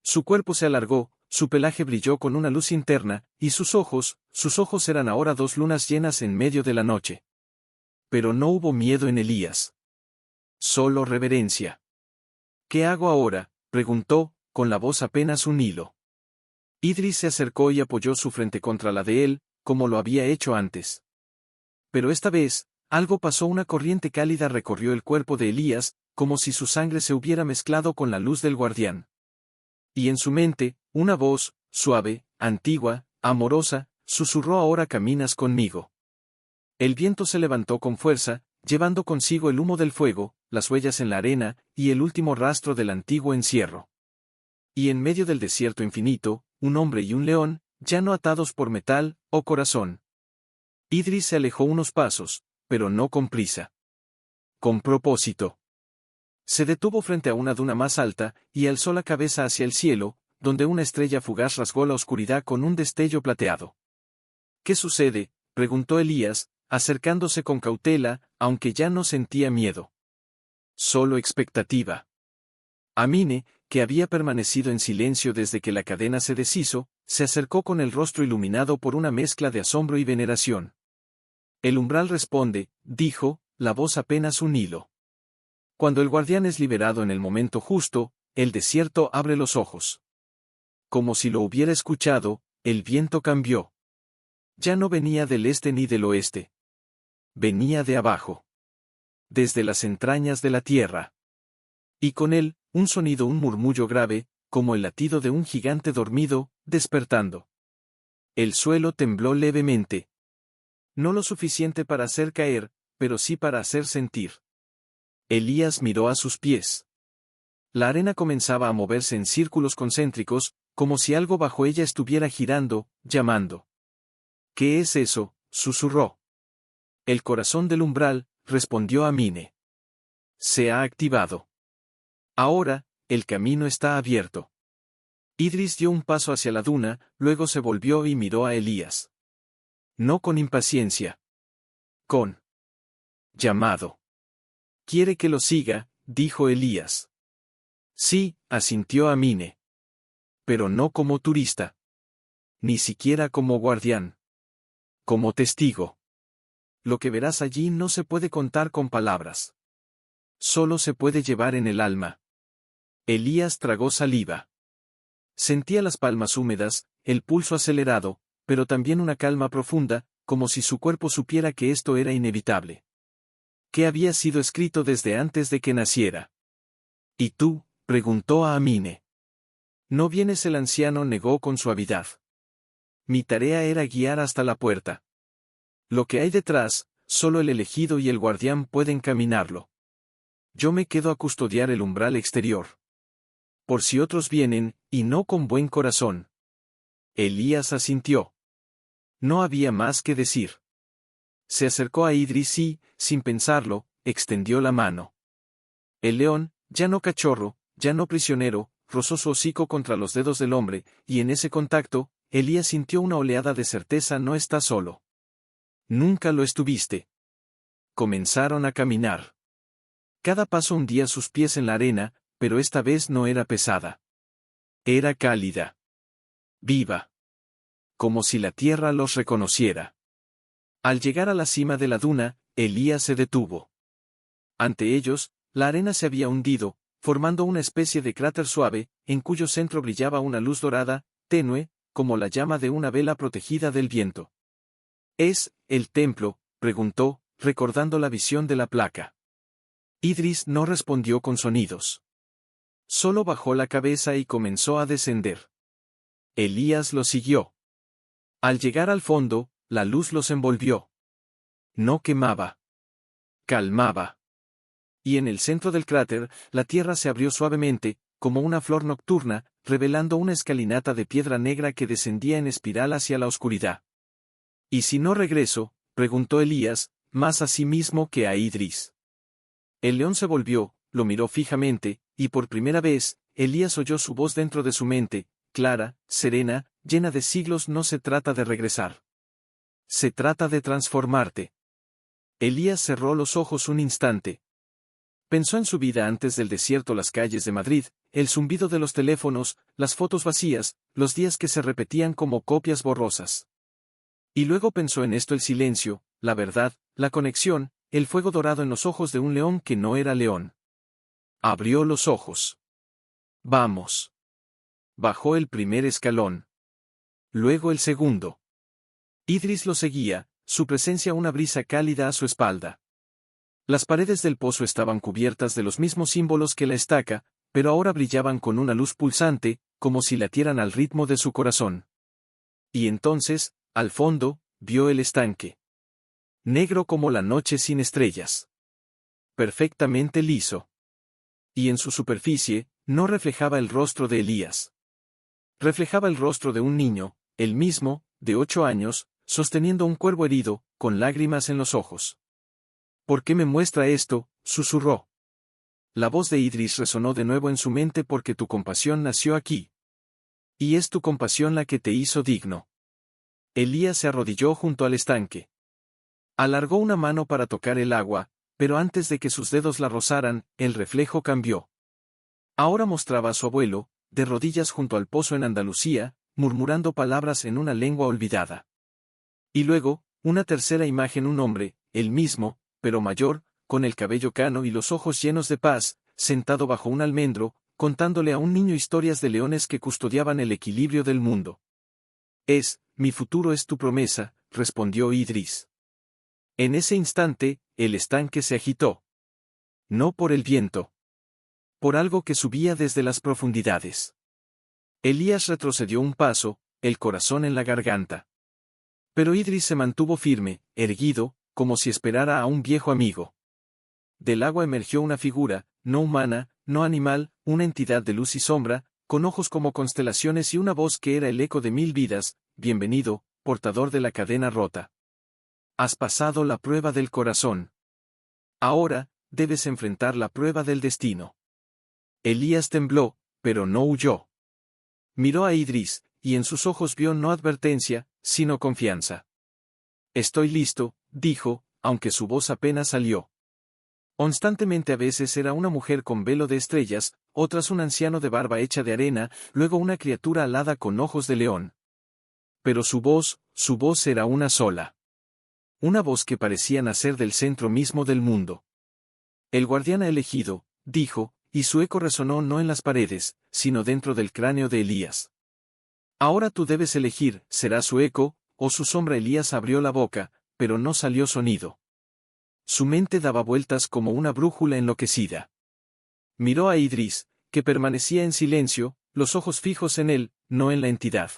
Su cuerpo se alargó, su pelaje brilló con una luz interna, y sus ojos eran ahora dos lunas llenas en medio de la noche. Pero no hubo miedo en Elías. Solo reverencia. ¿Qué hago ahora?, preguntó, con la voz apenas un hilo. Idris se acercó y apoyó su frente contra la de él, como lo había hecho antes. Pero esta vez, algo pasó, una corriente cálida recorrió el cuerpo de Elías, como si su sangre se hubiera mezclado con la luz del guardián. Y en su mente, una voz, suave, antigua, amorosa, susurró: ahora caminas conmigo. El viento se levantó con fuerza, llevando consigo el humo del fuego, las huellas en la arena, y el último rastro del antiguo encierro. Y en medio del desierto infinito, un hombre y un león, ya no atados por metal o corazón. Idris se alejó unos pasos, pero no con prisa. Con propósito. Se detuvo frente a una duna más alta, y alzó la cabeza hacia el cielo, donde una estrella fugaz rasgó la oscuridad con un destello plateado. ¿Qué sucede?, preguntó Elías, acercándose con cautela, aunque ya no sentía miedo. Solo expectativa. Amine, que había permanecido en silencio desde que la cadena se deshizo, se acercó con el rostro iluminado por una mezcla de asombro y veneración. El umbral responde, dijo, la voz apenas un hilo. Cuando el guardián es liberado en el momento justo, el desierto abre los ojos. Como si lo hubiera escuchado, el viento cambió. Ya no venía del este ni del oeste. Venía de abajo. Desde las entrañas de la tierra. Y con él, un sonido, un murmullo grave, como el latido de un gigante dormido, despertando. El suelo tembló levemente. No lo suficiente para hacer caer, pero sí para hacer sentir. Elías miró a sus pies. La arena comenzaba a moverse en círculos concéntricos, como si algo bajo ella estuviera girando, llamando. ¿Qué es eso?, susurró. El corazón del umbral, respondió Amine. Se ha activado. Ahora, el camino está abierto. Idris dio un paso hacia la duna, luego se volvió y miró a Elías. No con impaciencia. Con llamado. Quiere que lo siga, dijo Elías. Sí, asintió Amine. Pero no como turista. Ni siquiera como guardián. Como testigo. Lo que verás allí no se puede contar con palabras. Solo se puede llevar en el alma. Elías tragó saliva. Sentía las palmas húmedas, el pulso acelerado, pero también una calma profunda, como si su cuerpo supiera que esto era inevitable. ¿Qué había sido escrito desde antes de que naciera? ¿Y tú? Preguntó a Amine. ¿No vienes? El anciano negó con suavidad. Mi tarea era guiar hasta la puerta. Lo que hay detrás, solo el elegido y el guardián pueden caminarlo. Yo me quedo a custodiar el umbral exterior. Por si otros vienen, y no con buen corazón. Elías asintió. No había más que decir. Se acercó a Idris y, sin pensarlo, extendió la mano. El león, ya no cachorro, ya no prisionero, rozó su hocico contra los dedos del hombre, y en ese contacto, Elías sintió una oleada de certeza: no está solo. Nunca lo estuviste. Comenzaron a caminar. Cada paso hundía sus pies en la arena, pero esta vez no era pesada. Era cálida. Viva. Como si la tierra los reconociera. Al llegar a la cima de la duna, Elías se detuvo. Ante ellos, la arena se había hundido, formando una especie de cráter suave, en cuyo centro brillaba una luz dorada, tenue, como la llama de una vela protegida del viento. ¿Es el templo?, preguntó, recordando la visión de la placa. Idris no respondió con sonidos. Solo bajó la cabeza y comenzó a descender. Elías lo siguió. Al llegar al fondo, la luz los envolvió. No quemaba. Calmaba. Y en el centro del cráter, la tierra se abrió suavemente, como una flor nocturna, revelando una escalinata de piedra negra que descendía en espiral hacia la oscuridad. ¿Y si no regreso?, preguntó Elías, más a sí mismo que a Idris. El león se volvió, lo miró fijamente, y por primera vez, Elías oyó su voz dentro de su mente, clara, serena, llena de siglos: no se trata de regresar. Se trata de transformarte. Elías cerró los ojos un instante. Pensó en su vida antes del desierto, las calles de Madrid, el zumbido de los teléfonos, las fotos vacías, los días que se repetían como copias borrosas. Y luego pensó en esto: el silencio, la verdad, la conexión, el fuego dorado en los ojos de un león que no era león. Abrió los ojos. Vamos. Bajó el primer escalón. Luego el segundo. Idris lo seguía, su presencia una brisa cálida a su espalda. Las paredes del pozo estaban cubiertas de los mismos símbolos que la estaca, pero ahora brillaban con una luz pulsante, como si latieran al ritmo de su corazón. Y entonces, al fondo, vio el estanque. Negro como la noche sin estrellas. Perfectamente liso. Y en su superficie, no reflejaba el rostro de Elías. Reflejaba el rostro de un niño, el mismo, de 8 años, sosteniendo un cuervo herido, con lágrimas en los ojos. ¿Por qué me muestra esto?, susurró. La voz de Idris resonó de nuevo en su mente: porque tu compasión nació aquí. Y es tu compasión la que te hizo digno. Elías se arrodilló junto al estanque. Alargó una mano para tocar el agua, pero antes de que sus dedos la rozaran, el reflejo cambió. Ahora mostraba a su abuelo, de rodillas junto al pozo en Andalucía, murmurando palabras en una lengua olvidada. Y luego, una tercera imagen: un hombre, el mismo, pero mayor, con el cabello cano y los ojos llenos de paz, sentado bajo un almendro, contándole a un niño historias de leones que custodiaban el equilibrio del mundo. Mi futuro es tu promesa, respondió Idris. En ese instante, el estanque se agitó. No por el viento. Por algo que subía desde las profundidades. Elías retrocedió un paso, el corazón en la garganta. Pero Idris se mantuvo firme, erguido, como si esperara a un viejo amigo. Del agua emergió una figura, no humana, no animal, una entidad de luz y sombra, con ojos como constelaciones y una voz que era el eco de 1000 vidas: bienvenido, portador de la cadena rota. Has pasado la prueba del corazón. Ahora, debes enfrentar la prueba del destino. Elías tembló, pero no huyó. Miró a Idris, y en sus ojos vio no advertencia, sino confianza. Estoy listo, dijo, aunque su voz apenas salió. Constantemente a veces era una mujer con velo de estrellas, otras un anciano de barba hecha de arena, luego una criatura alada con ojos de león. Pero su voz era una sola. Una voz que parecía nacer del centro mismo del mundo. El guardián ha elegido, dijo, y su eco resonó no en las paredes, sino dentro del cráneo de Elías. Ahora tú debes elegir, ¿será su eco, o su sombra? Elías abrió la boca, pero no salió sonido. Su mente daba vueltas como una brújula enloquecida. Miró a Idris, que permanecía en silencio, los ojos fijos en él, no en la entidad.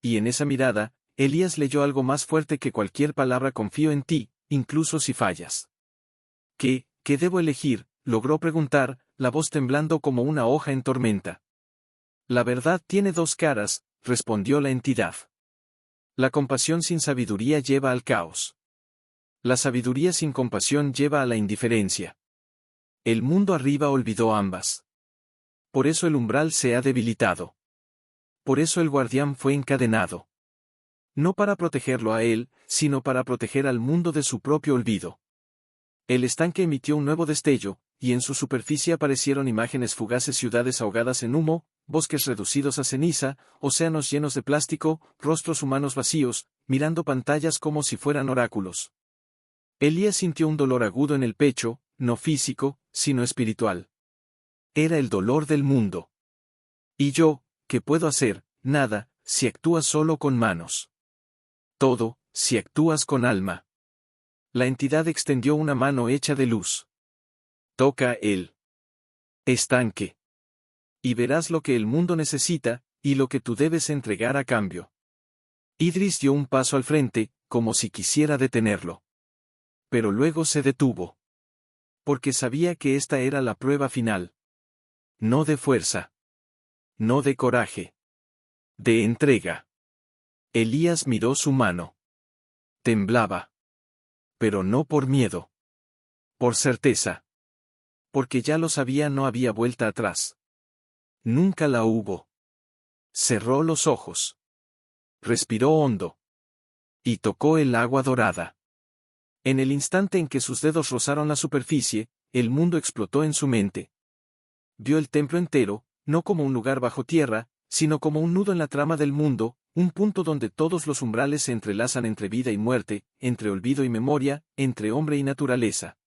Y en esa mirada, Elías leyó algo más fuerte que cualquier palabra: confío en ti, incluso si fallas. ¿Qué debo elegir?, logró preguntar, la voz temblando como una hoja en tormenta. La verdad tiene dos caras, respondió la entidad. La compasión sin sabiduría lleva al caos. La sabiduría sin compasión lleva a la indiferencia. El mundo arriba olvidó ambas. Por eso el umbral se ha debilitado. Por eso el guardián fue encadenado. No para protegerlo a él, sino para proteger al mundo de su propio olvido. El estanque emitió un nuevo destello, y en su superficie aparecieron imágenes fugaces: ciudades ahogadas en humo, bosques reducidos a ceniza, océanos llenos de plástico, rostros humanos vacíos, mirando pantallas como si fueran oráculos. Elías sintió un dolor agudo en el pecho, no físico, sino espiritual. Era el dolor del mundo. ¿Y yo, qué puedo hacer? Nada, si actúas solo con manos. Todo, si actúas con alma. La entidad extendió una mano hecha de luz. Toca el estanque. Y verás lo que el mundo necesita, y lo que tú debes entregar a cambio. Idris dio un paso al frente, como si quisiera detenerlo. Pero luego se detuvo. Porque sabía que esta era la prueba final. No de fuerza. No de coraje. De entrega. Elías miró su mano. Temblaba. Pero no por miedo. Por certeza. Porque ya lo sabía, no había vuelta atrás. Nunca la hubo. Cerró los ojos. Respiró hondo. Y tocó el agua dorada. En el instante en que sus dedos rozaron la superficie, el mundo explotó en su mente. Vio el templo entero, no como un lugar bajo tierra, sino como un nudo en la trama del mundo, un punto donde todos los umbrales se entrelazan entre vida y muerte, entre olvido y memoria, entre hombre y naturaleza.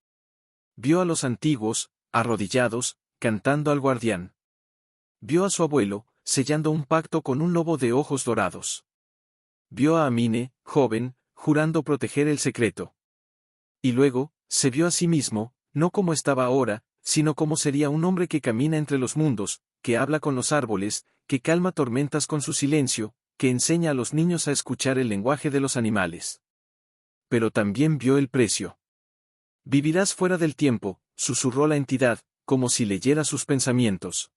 Vio a los antiguos, arrodillados, cantando al guardián. Vio a su abuelo, sellando un pacto con un lobo de ojos dorados. Vio a Amine, joven, jurando proteger el secreto. Y luego, se vio a sí mismo, no como estaba ahora, sino como sería: un hombre que camina entre los mundos, que habla con los árboles, que calma tormentas con su silencio, que enseña a los niños a escuchar el lenguaje de los animales. Pero también vio el precio. Vivirás fuera del tiempo, susurró la entidad, como si leyera sus pensamientos.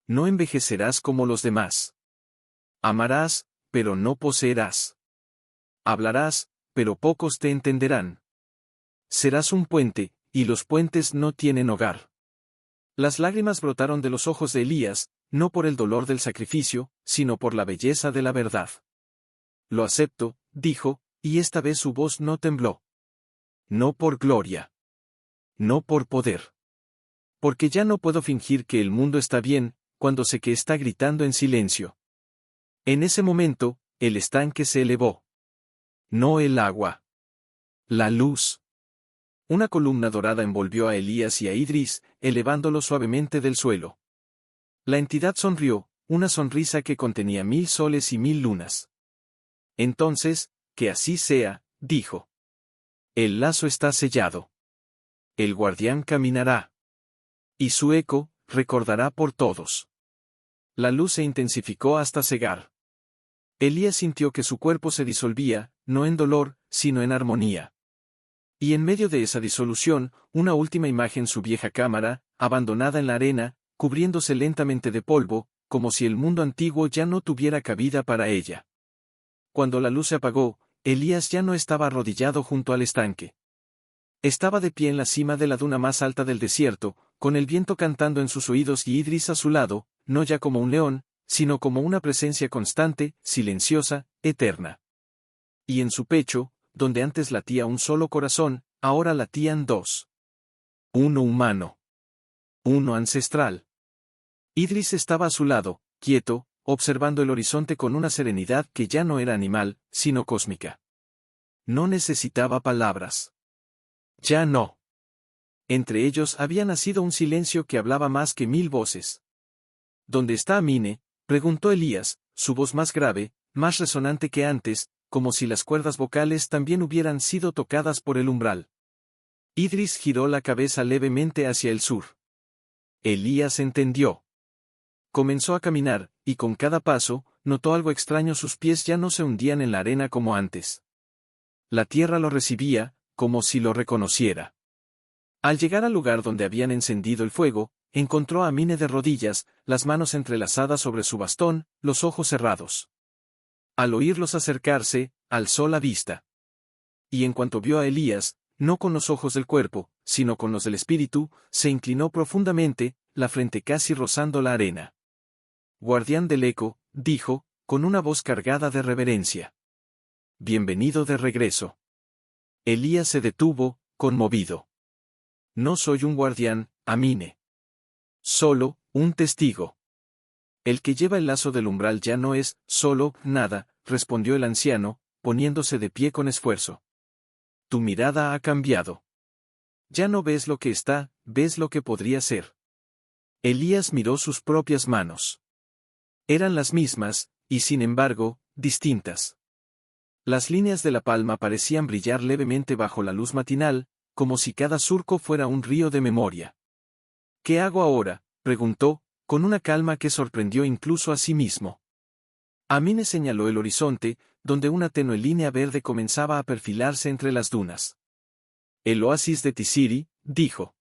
No envejecerás como los demás. Amarás, pero no poseerás. Hablarás, pero pocos te entenderán. Serás un puente, y los puentes no tienen hogar. Las lágrimas brotaron de los ojos de Elías, no por el dolor del sacrificio, sino por la belleza de la verdad. Lo acepto, dijo, y esta vez su voz no tembló. No por gloria. No por poder. Porque ya no puedo fingir que el mundo está bien, cuando sé que está gritando en silencio. En ese momento, el estanque se elevó. No el agua. La luz. Una columna dorada envolvió a Elías y a Idris, elevándolo suavemente del suelo. La entidad sonrió, una sonrisa que contenía 1000 soles y 1000 lunas. Entonces, que así sea, dijo. El lazo está sellado. El guardián caminará. Y su eco, recordará por todos. La luz se intensificó hasta cegar. Elías sintió que su cuerpo se disolvía, no en dolor, sino en armonía. Y en medio de esa disolución, una última imagen: su vieja cámara, abandonada en la arena, cubriéndose lentamente de polvo, como si el mundo antiguo ya no tuviera cabida para ella. Cuando la luz se apagó, Elías ya no estaba arrodillado junto al estanque. Estaba de pie en la cima de la duna más alta del desierto, con el viento cantando en sus oídos y Idris a su lado, no ya como un león, sino como una presencia constante, silenciosa, eterna. Y en su pecho, donde antes latía un solo corazón, ahora latían dos. Uno humano. Uno ancestral. Idris estaba a su lado, quieto, observando el horizonte con una serenidad que ya no era animal, sino cósmica. No necesitaba palabras. Ya no. Entre ellos había nacido un silencio que hablaba más que 1000 voces. ¿Dónde está Amine?, preguntó Elías, su voz más grave, más resonante que antes, como si las cuerdas vocales también hubieran sido tocadas por el umbral. Idris giró la cabeza levemente hacia el sur. Elías entendió. Comenzó a caminar, y con cada paso, notó algo extraño: sus pies ya no se hundían en la arena como antes. La tierra lo recibía, como si lo reconociera. Al llegar al lugar donde habían encendido el fuego, encontró a Amine de rodillas, las manos entrelazadas sobre su bastón, los ojos cerrados. Al oírlos acercarse, alzó la vista. Y en cuanto vio a Elías, no con los ojos del cuerpo, sino con los del espíritu, se inclinó profundamente, la frente casi rozando la arena. Guardián del eco, dijo, con una voz cargada de reverencia. Bienvenido de regreso. Elías se detuvo, conmovido. No soy un guardián, Amine. Solo, un testigo. El que lleva el lazo del umbral ya no es, solo, nada, respondió el anciano, poniéndose de pie con esfuerzo. Tu mirada ha cambiado. Ya no ves lo que está, ves lo que podría ser. Elías miró sus propias manos. Eran las mismas, y sin embargo, distintas. Las líneas de la palma parecían brillar levemente bajo la luz matinal, como si cada surco fuera un río de memoria. ¿Qué hago ahora?, preguntó, con una calma que sorprendió incluso a sí mismo. Amine señaló el horizonte, donde una tenue línea verde comenzaba a perfilarse entre las dunas. El oasis de Tisiri, dijo.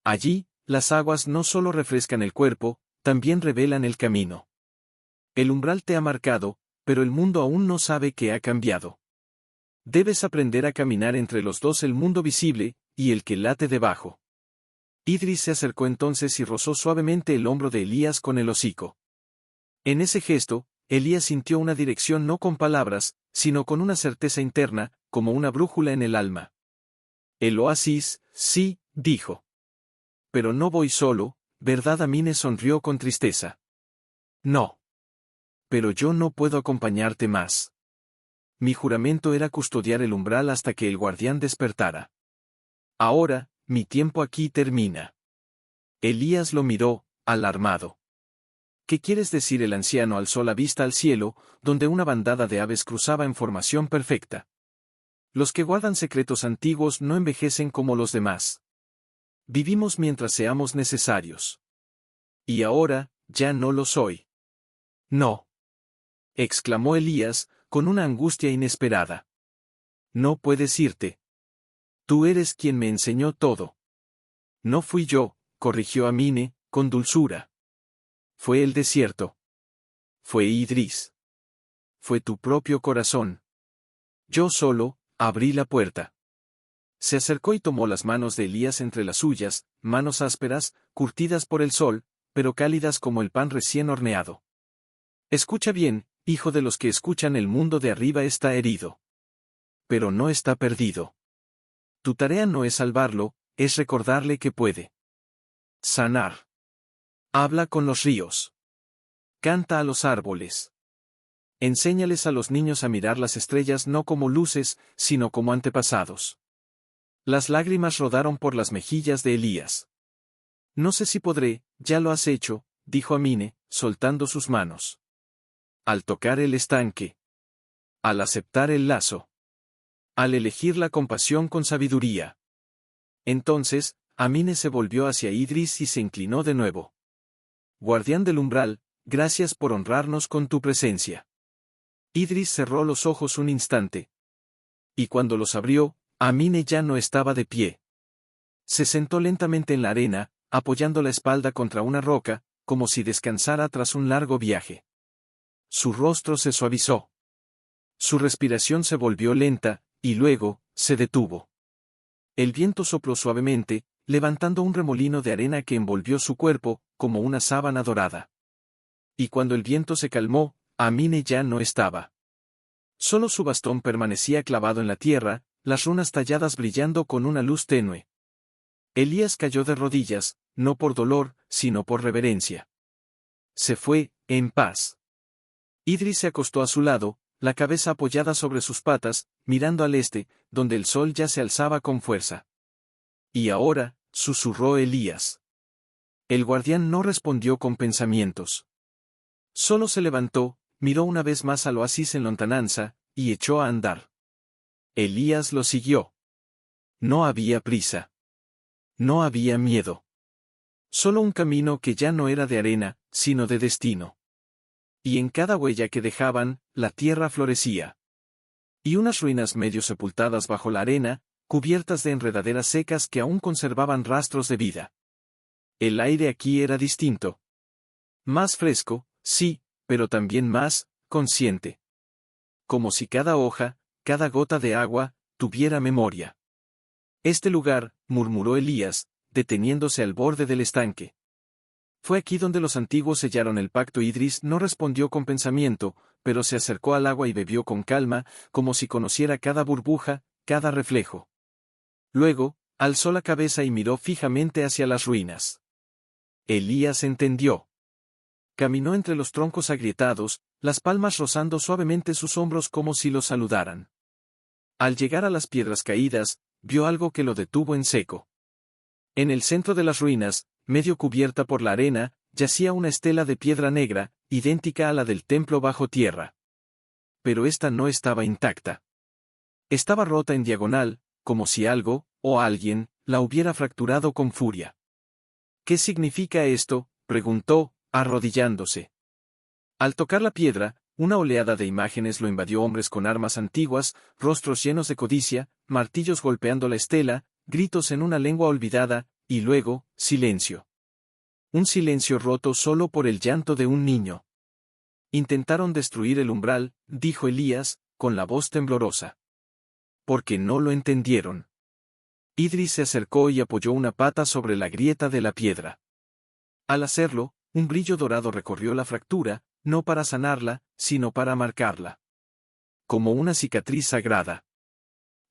Allí, las aguas no solo refrescan el cuerpo, también revelan el camino. El umbral te ha marcado, pero el mundo aún no sabe que ha cambiado. Debes aprender a caminar entre los dos: el mundo visible, y el que late debajo. Idris se acercó entonces y rozó suavemente el hombro de Elías con el hocico. En ese gesto, Elías sintió una dirección no con palabras, sino con una certeza interna, como una brújula en el alma. El oasis, sí, dijo. Pero no voy solo, ¿verdad? Amine sonrió con tristeza. No. Pero yo no puedo acompañarte más. Mi juramento era custodiar el umbral hasta que el guardián despertara. Ahora, mi tiempo aquí termina. Elías lo miró, alarmado. ¿Qué quieres decir? El anciano alzó la vista al cielo, donde una bandada de aves cruzaba en formación perfecta. Los que guardan secretos antiguos no envejecen como los demás. Vivimos mientras seamos necesarios. Y ahora, ya no lo soy. No. Exclamó Elías, con una angustia inesperada. No puedes irte. Tú eres quien me enseñó todo. No fui yo, corrigió Amine, con dulzura. Fue el desierto. Fue Idris. Fue tu propio corazón. Yo solo, abrí la puerta. Se acercó y tomó las manos de Elías entre las suyas, manos ásperas, curtidas por el sol, pero cálidas como el pan recién horneado. Escucha bien, hijo de los que escuchan: el mundo de arriba está herido. Pero no está perdido. Tu tarea no es salvarlo, es recordarle que puede sanar. Habla con los ríos. Canta a los árboles. Enséñales a los niños a mirar las estrellas no como luces, sino como antepasados. Las lágrimas rodaron por las mejillas de Elías. No sé si podré, ya lo has hecho, dijo Amine, soltando sus manos. Al tocar el estanque. Al aceptar el lazo. Al elegir la compasión con sabiduría. Entonces, Amine se volvió hacia Idris y se inclinó de nuevo. Guardián del umbral, gracias por honrarnos con tu presencia. Idris cerró los ojos un instante. Y cuando los abrió, Amine ya no estaba de pie. Se sentó lentamente en la arena, apoyando la espalda contra una roca, como si descansara tras un largo viaje. Su rostro se suavizó. Su respiración se volvió lenta, y luego, se detuvo. El viento sopló suavemente, levantando un remolino de arena que envolvió su cuerpo, como una sábana dorada. Y cuando el viento se calmó, Amine ya no estaba. Solo su bastón permanecía clavado en la tierra, las runas talladas brillando con una luz tenue. Elías cayó de rodillas, no por dolor, sino por reverencia. Se fue, en paz. Idris se acostó a su lado, la cabeza apoyada sobre sus patas, mirando al este, donde el sol ya se alzaba con fuerza. Y ahora, susurró Elías. El guardián no respondió con pensamientos. Solo se levantó, miró una vez más al oasis en lontananza, y echó a andar. Elías lo siguió. No había prisa. No había miedo. Solo un camino que ya no era de arena, sino de destino. Y en cada huella que dejaban, la tierra florecía. Y unas ruinas medio sepultadas bajo la arena, cubiertas de enredaderas secas que aún conservaban rastros de vida. El aire aquí era distinto. Más fresco, sí, pero también más consciente. Como si cada hoja, cada gota de agua, tuviera memoria. Este lugar, murmuró Elías, deteniéndose al borde del estanque. Fue aquí donde los antiguos sellaron el pacto. Idris no respondió con pensamiento, pero se acercó al agua y bebió con calma, como si conociera cada burbuja, cada reflejo. Luego, alzó la cabeza y miró fijamente hacia las ruinas. Elías entendió. Caminó entre los troncos agrietados, las palmas rozando suavemente sus hombros como si lo saludaran. Al llegar a las piedras caídas, vio algo que lo detuvo en seco. En el centro de las ruinas, medio cubierta por la arena, yacía una estela de piedra negra, idéntica a la del templo bajo tierra. Pero esta no estaba intacta. Estaba rota en diagonal, como si algo, o alguien, la hubiera fracturado con furia. ¿Qué significa esto?, preguntó, arrodillándose. Al tocar la piedra, una oleada de imágenes lo invadió: hombres con armas antiguas, rostros llenos de codicia, martillos golpeando la estela, gritos en una lengua olvidada, y luego, silencio. Un silencio roto solo por el llanto de un niño. Intentaron destruir el umbral, dijo Elías, con la voz temblorosa. Porque no lo entendieron. Idris se acercó y apoyó una pata sobre la grieta de la piedra. Al hacerlo, un brillo dorado recorrió la fractura, no para sanarla, sino para marcarla. Como una cicatriz sagrada.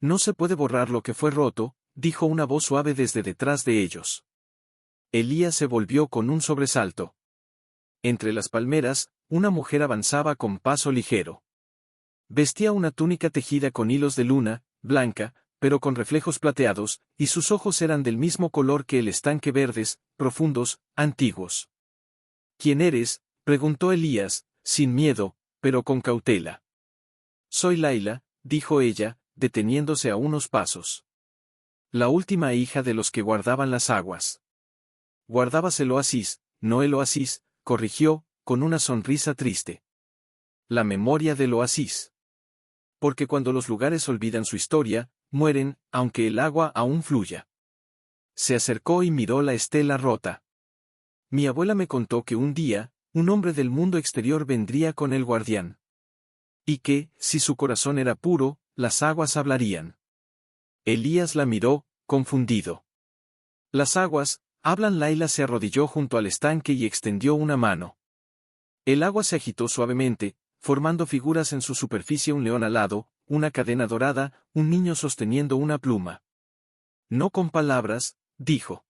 No se puede borrar lo que fue roto, dijo una voz suave desde detrás de ellos. Elías se volvió con un sobresalto. Entre las palmeras, una mujer avanzaba con paso ligero. Vestía una túnica tejida con hilos de luna, blanca, pero con reflejos plateados, y sus ojos eran del mismo color que el estanque, verdes, profundos, antiguos. ¿Quién eres?, preguntó Elías, sin miedo, pero con cautela. Soy Laila, dijo ella, deteniéndose a unos pasos. La última hija de los que guardaban las aguas. Guardabas el oasis, no el oasis, corrigió, con una sonrisa triste. La memoria del oasis. Porque cuando los lugares olvidan su historia, mueren, aunque el agua aún fluya. Se acercó y miró la estela rota. Mi abuela me contó que un día, un hombre del mundo exterior vendría con el guardián. Y que, si su corazón era puro, las aguas hablarían. Elías la miró, confundido. Las aguas, hablan. Laila se arrodilló junto al estanque y extendió una mano. El agua se agitó suavemente, formando figuras en su superficie: un león alado, una cadena dorada, un niño sosteniendo una pluma. No con palabras, dijo.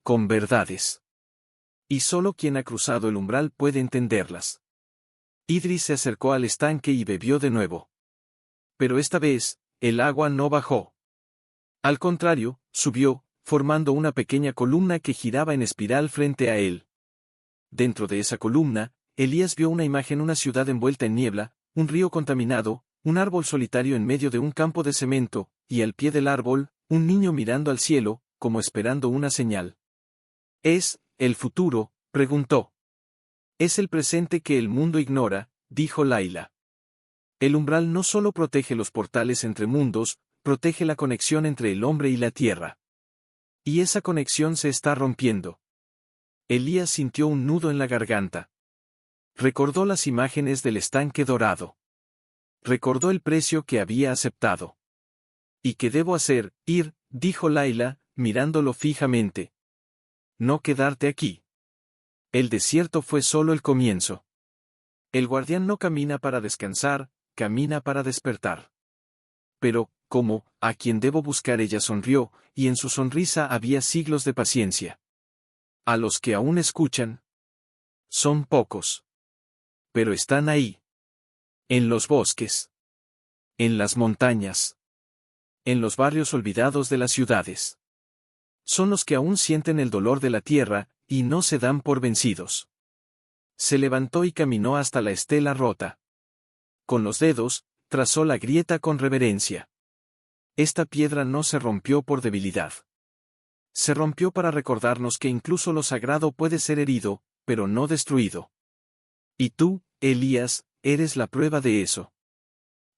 Con verdades. Y solo quien ha cruzado el umbral puede entenderlas. Idris se acercó al estanque y bebió de nuevo. Pero esta vez, el agua no bajó. Al contrario, subió, formando una pequeña columna que giraba en espiral frente a él. Dentro de esa columna, Elías vio una imagen: una ciudad envuelta en niebla, un río contaminado, un árbol solitario en medio de un campo de cemento, y al pie del árbol, un niño mirando al cielo, como esperando una señal. ¿Es el futuro?, preguntó. Es el presente que el mundo ignora, dijo Laila. El umbral no solo protege los portales entre mundos, protege la conexión entre el hombre y la tierra. Y esa conexión se está rompiendo. Elías sintió un nudo en la garganta. Recordó las imágenes del estanque dorado. Recordó el precio que había aceptado. ¿Y qué debo hacer? Ir, dijo Laila, mirándolo fijamente. No quedarte aquí. El desierto fue solo el comienzo. El guardián no camina para descansar, camina para despertar. Pero, como, a quien debo buscar. Ella sonrió, y en su sonrisa había siglos de paciencia. A los que aún escuchan. Son pocos. Pero están ahí. En los bosques. En las montañas. En los barrios olvidados de las ciudades. Son los que aún sienten el dolor de la tierra, y no se dan por vencidos. Se levantó y caminó hasta la estela rota. Con los dedos, trazó la grieta con reverencia. Esta piedra no se rompió por debilidad. Se rompió para recordarnos que incluso lo sagrado puede ser herido, pero no destruido. Y tú, Elías, eres la prueba de eso.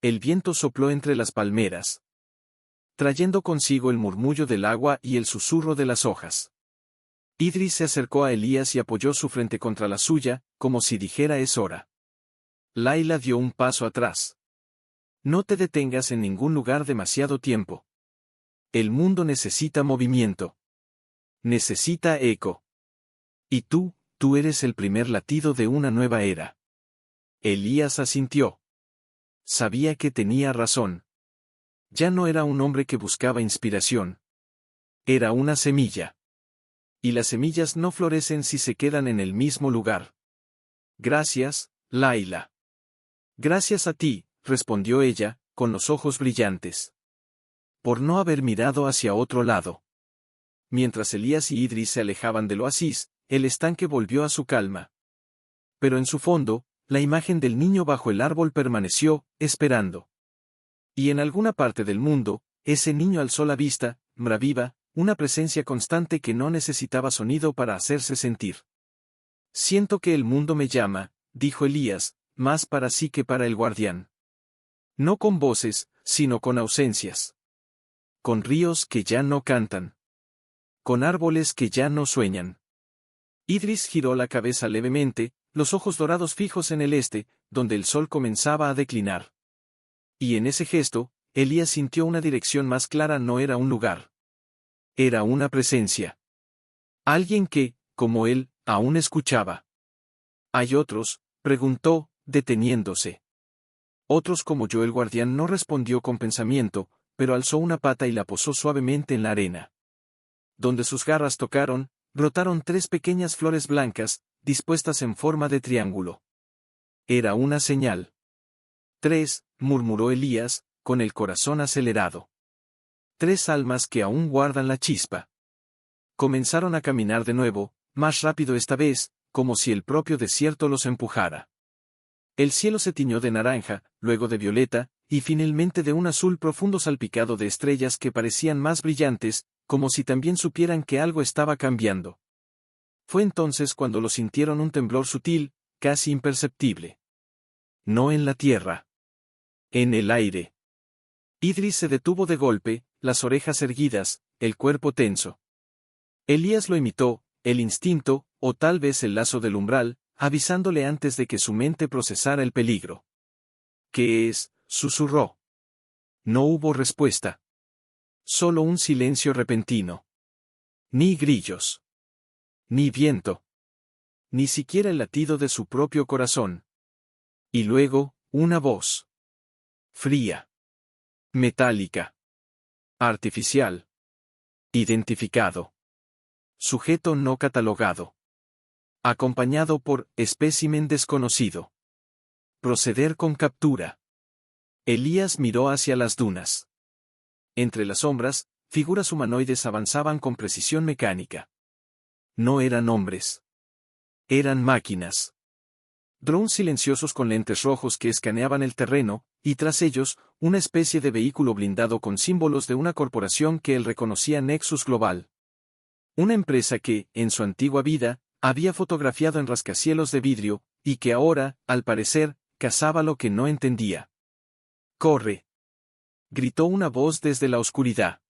El viento sopló entre las palmeras, trayendo consigo el murmullo del agua y el susurro de las hojas. Idris se acercó a Elías y apoyó su frente contra la suya, como si dijera: es hora. Laila dio un paso atrás. No te detengas en ningún lugar demasiado tiempo. El mundo necesita movimiento. Necesita eco. Y tú eres el primer latido de una nueva era. Elías asintió. Sabía que tenía razón. Ya no era un hombre que buscaba inspiración. Era una semilla. Y las semillas no florecen si se quedan en el mismo lugar. Gracias, Laila. Gracias a ti, respondió ella, con los ojos brillantes. Por no haber mirado hacia otro lado. Mientras Elías y Idris se alejaban del oasis, el estanque volvió a su calma. Pero en su fondo, la imagen del niño bajo el árbol permaneció, esperando. Y en alguna parte del mundo, ese niño alzó la vista, viva, una presencia constante que no necesitaba sonido para hacerse sentir. Siento que el mundo me llama, dijo Elías, más para sí que para el guardián. No con voces, sino con ausencias. Con ríos que ya no cantan. Con árboles que ya no sueñan. Idris giró la cabeza levemente, los ojos dorados fijos en el este, donde el sol comenzaba a declinar. Y en ese gesto, Elías sintió una dirección más clara. No era un lugar. Era una presencia. Alguien que, como él, aún escuchaba. ¿Hay otros?, preguntó, deteniéndose. Otros como yo. El guardián no respondió con pensamiento, pero alzó una pata y la posó suavemente en la arena. Donde sus garras tocaron, brotaron 3 pequeñas flores blancas, dispuestas en forma de triángulo. Era una señal. 3, murmuró Elías, con el corazón acelerado. 3 almas que aún guardan la chispa. Comenzaron a caminar de nuevo, más rápido esta vez, como si el propio desierto los empujara. El cielo se tiñó de naranja, luego de violeta, y finalmente de un azul profundo salpicado de estrellas que parecían más brillantes, como si también supieran que algo estaba cambiando. Fue entonces cuando lo sintieron, un temblor sutil, casi imperceptible. No en la tierra. En el aire. Idris se detuvo de golpe, las orejas erguidas, el cuerpo tenso. Elías lo imitó, el instinto, o tal vez el lazo del umbral, avisándole antes de que su mente procesara el peligro. ¿Qué es?, susurró. No hubo respuesta. Solo un silencio repentino. Ni grillos. Ni viento. Ni siquiera el latido de su propio corazón. Y luego, una voz. Fría. Metálica. Artificial. Identificado. Sujeto no catalogado. Acompañado por espécimen desconocido. Proceder con captura. Elías miró hacia las dunas. Entre las sombras, figuras humanoides avanzaban con precisión mecánica. No eran hombres. Eran máquinas. Drones silenciosos con lentes rojos que escaneaban el terreno, y tras ellos, una especie de vehículo blindado con símbolos de una corporación que él reconocía: Nexus Global. Una empresa que, en su antigua vida, había fotografiado en rascacielos de vidrio, y que ahora, al parecer, cazaba lo que no entendía. ¡Corre!, gritó una voz desde la oscuridad.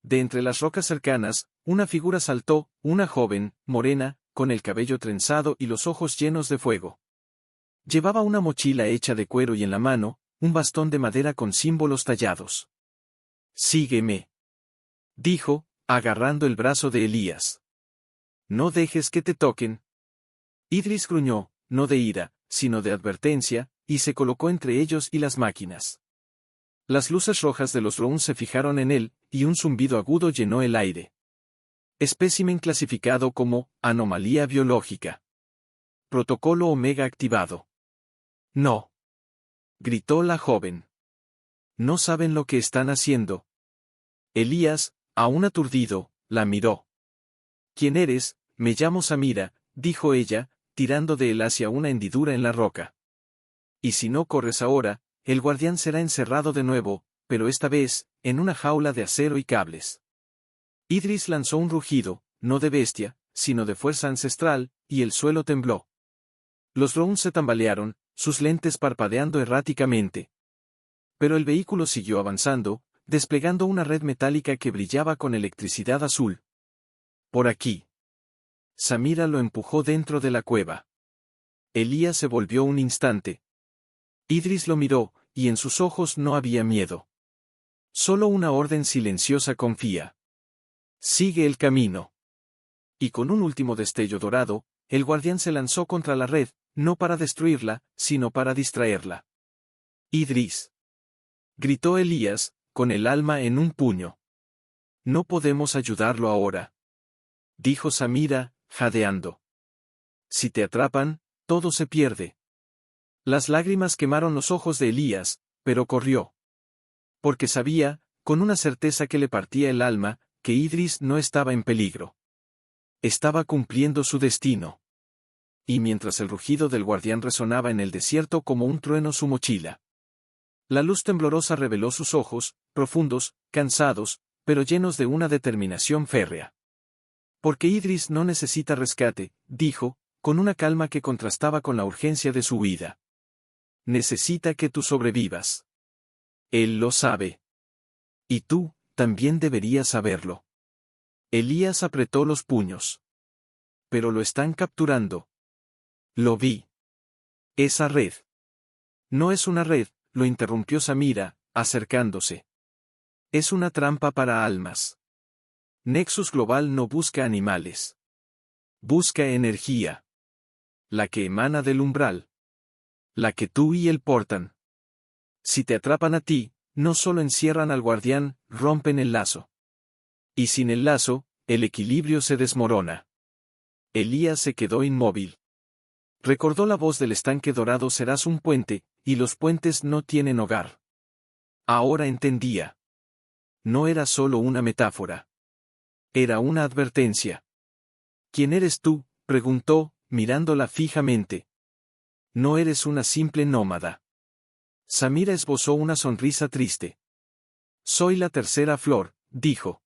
De entre las rocas cercanas, una figura saltó, una joven, morena, con el cabello trenzado y los ojos llenos de fuego. Llevaba una mochila hecha de cuero y en la mano, un bastón de madera con símbolos tallados. «Sígueme», dijo, agarrando el brazo de Elías. «No dejes que te toquen». Idris gruñó, no de ira, sino de advertencia, y se colocó entre ellos y las máquinas. Las luces rojas de los drones se fijaron en él, y un zumbido agudo llenó el aire. Espécimen clasificado como anomalía biológica. Protocolo Omega activado. No. Gritó la joven. No saben lo que están haciendo. Elías, aún aturdido, la miró. ¿Quién eres? Me llamo Samira, dijo ella, tirando de él hacia una hendidura en la roca. Y si no corres ahora, el guardián será encerrado de nuevo, pero esta vez, en una jaula de acero y cables. Idris lanzó un rugido, no de bestia, sino de fuerza ancestral, y el suelo tembló. Los drones se tambalearon, sus lentes parpadeando erráticamente. Pero el vehículo siguió avanzando, desplegando una red metálica que brillaba con electricidad azul. Por aquí. Samira lo empujó dentro de la cueva. Elías se volvió un instante. Idris lo miró, y en sus ojos no había miedo. Solo una orden silenciosa: confía. Sigue el camino. Y con un último destello dorado, el guardián se lanzó contra la red, no para destruirla, sino para distraerla. Idris. Gritó Elías, con el alma en un puño. No podemos ayudarlo ahora. Dijo Samira, jadeando. Si te atrapan, todo se pierde. Las lágrimas quemaron los ojos de Elías, pero corrió. Porque sabía, con una certeza que le partía el alma, que Idris no estaba en peligro. Estaba cumpliendo su destino. Y mientras el rugido del guardián resonaba en el desierto como un trueno su mochila. La luz temblorosa reveló sus ojos, profundos, cansados, pero llenos de una determinación férrea. Porque Idris no necesita rescate, dijo, con una calma que contrastaba con la urgencia de su huida. Necesita que tú sobrevivas. Él lo sabe. Y tú, también deberías saberlo. Elías apretó los puños. Pero lo están capturando. Lo vi. Esa red. No es una red, lo interrumpió Samira, acercándose. Es una trampa para almas. Nexus Global no busca animales. Busca energía. La que emana del umbral. La que tú y él portan. Si te atrapan a ti, no solo encierran al guardián, rompen el lazo. Y sin el lazo, el equilibrio se desmorona. Elías se quedó inmóvil. Recordó la voz del estanque dorado: serás un puente, y los puentes no tienen hogar. Ahora entendía. No era solo una metáfora. Era una advertencia. ¿Quién eres tú?, preguntó, mirándola fijamente. No eres una simple nómada. Samira esbozó una sonrisa triste. Soy la tercera flor, dijo.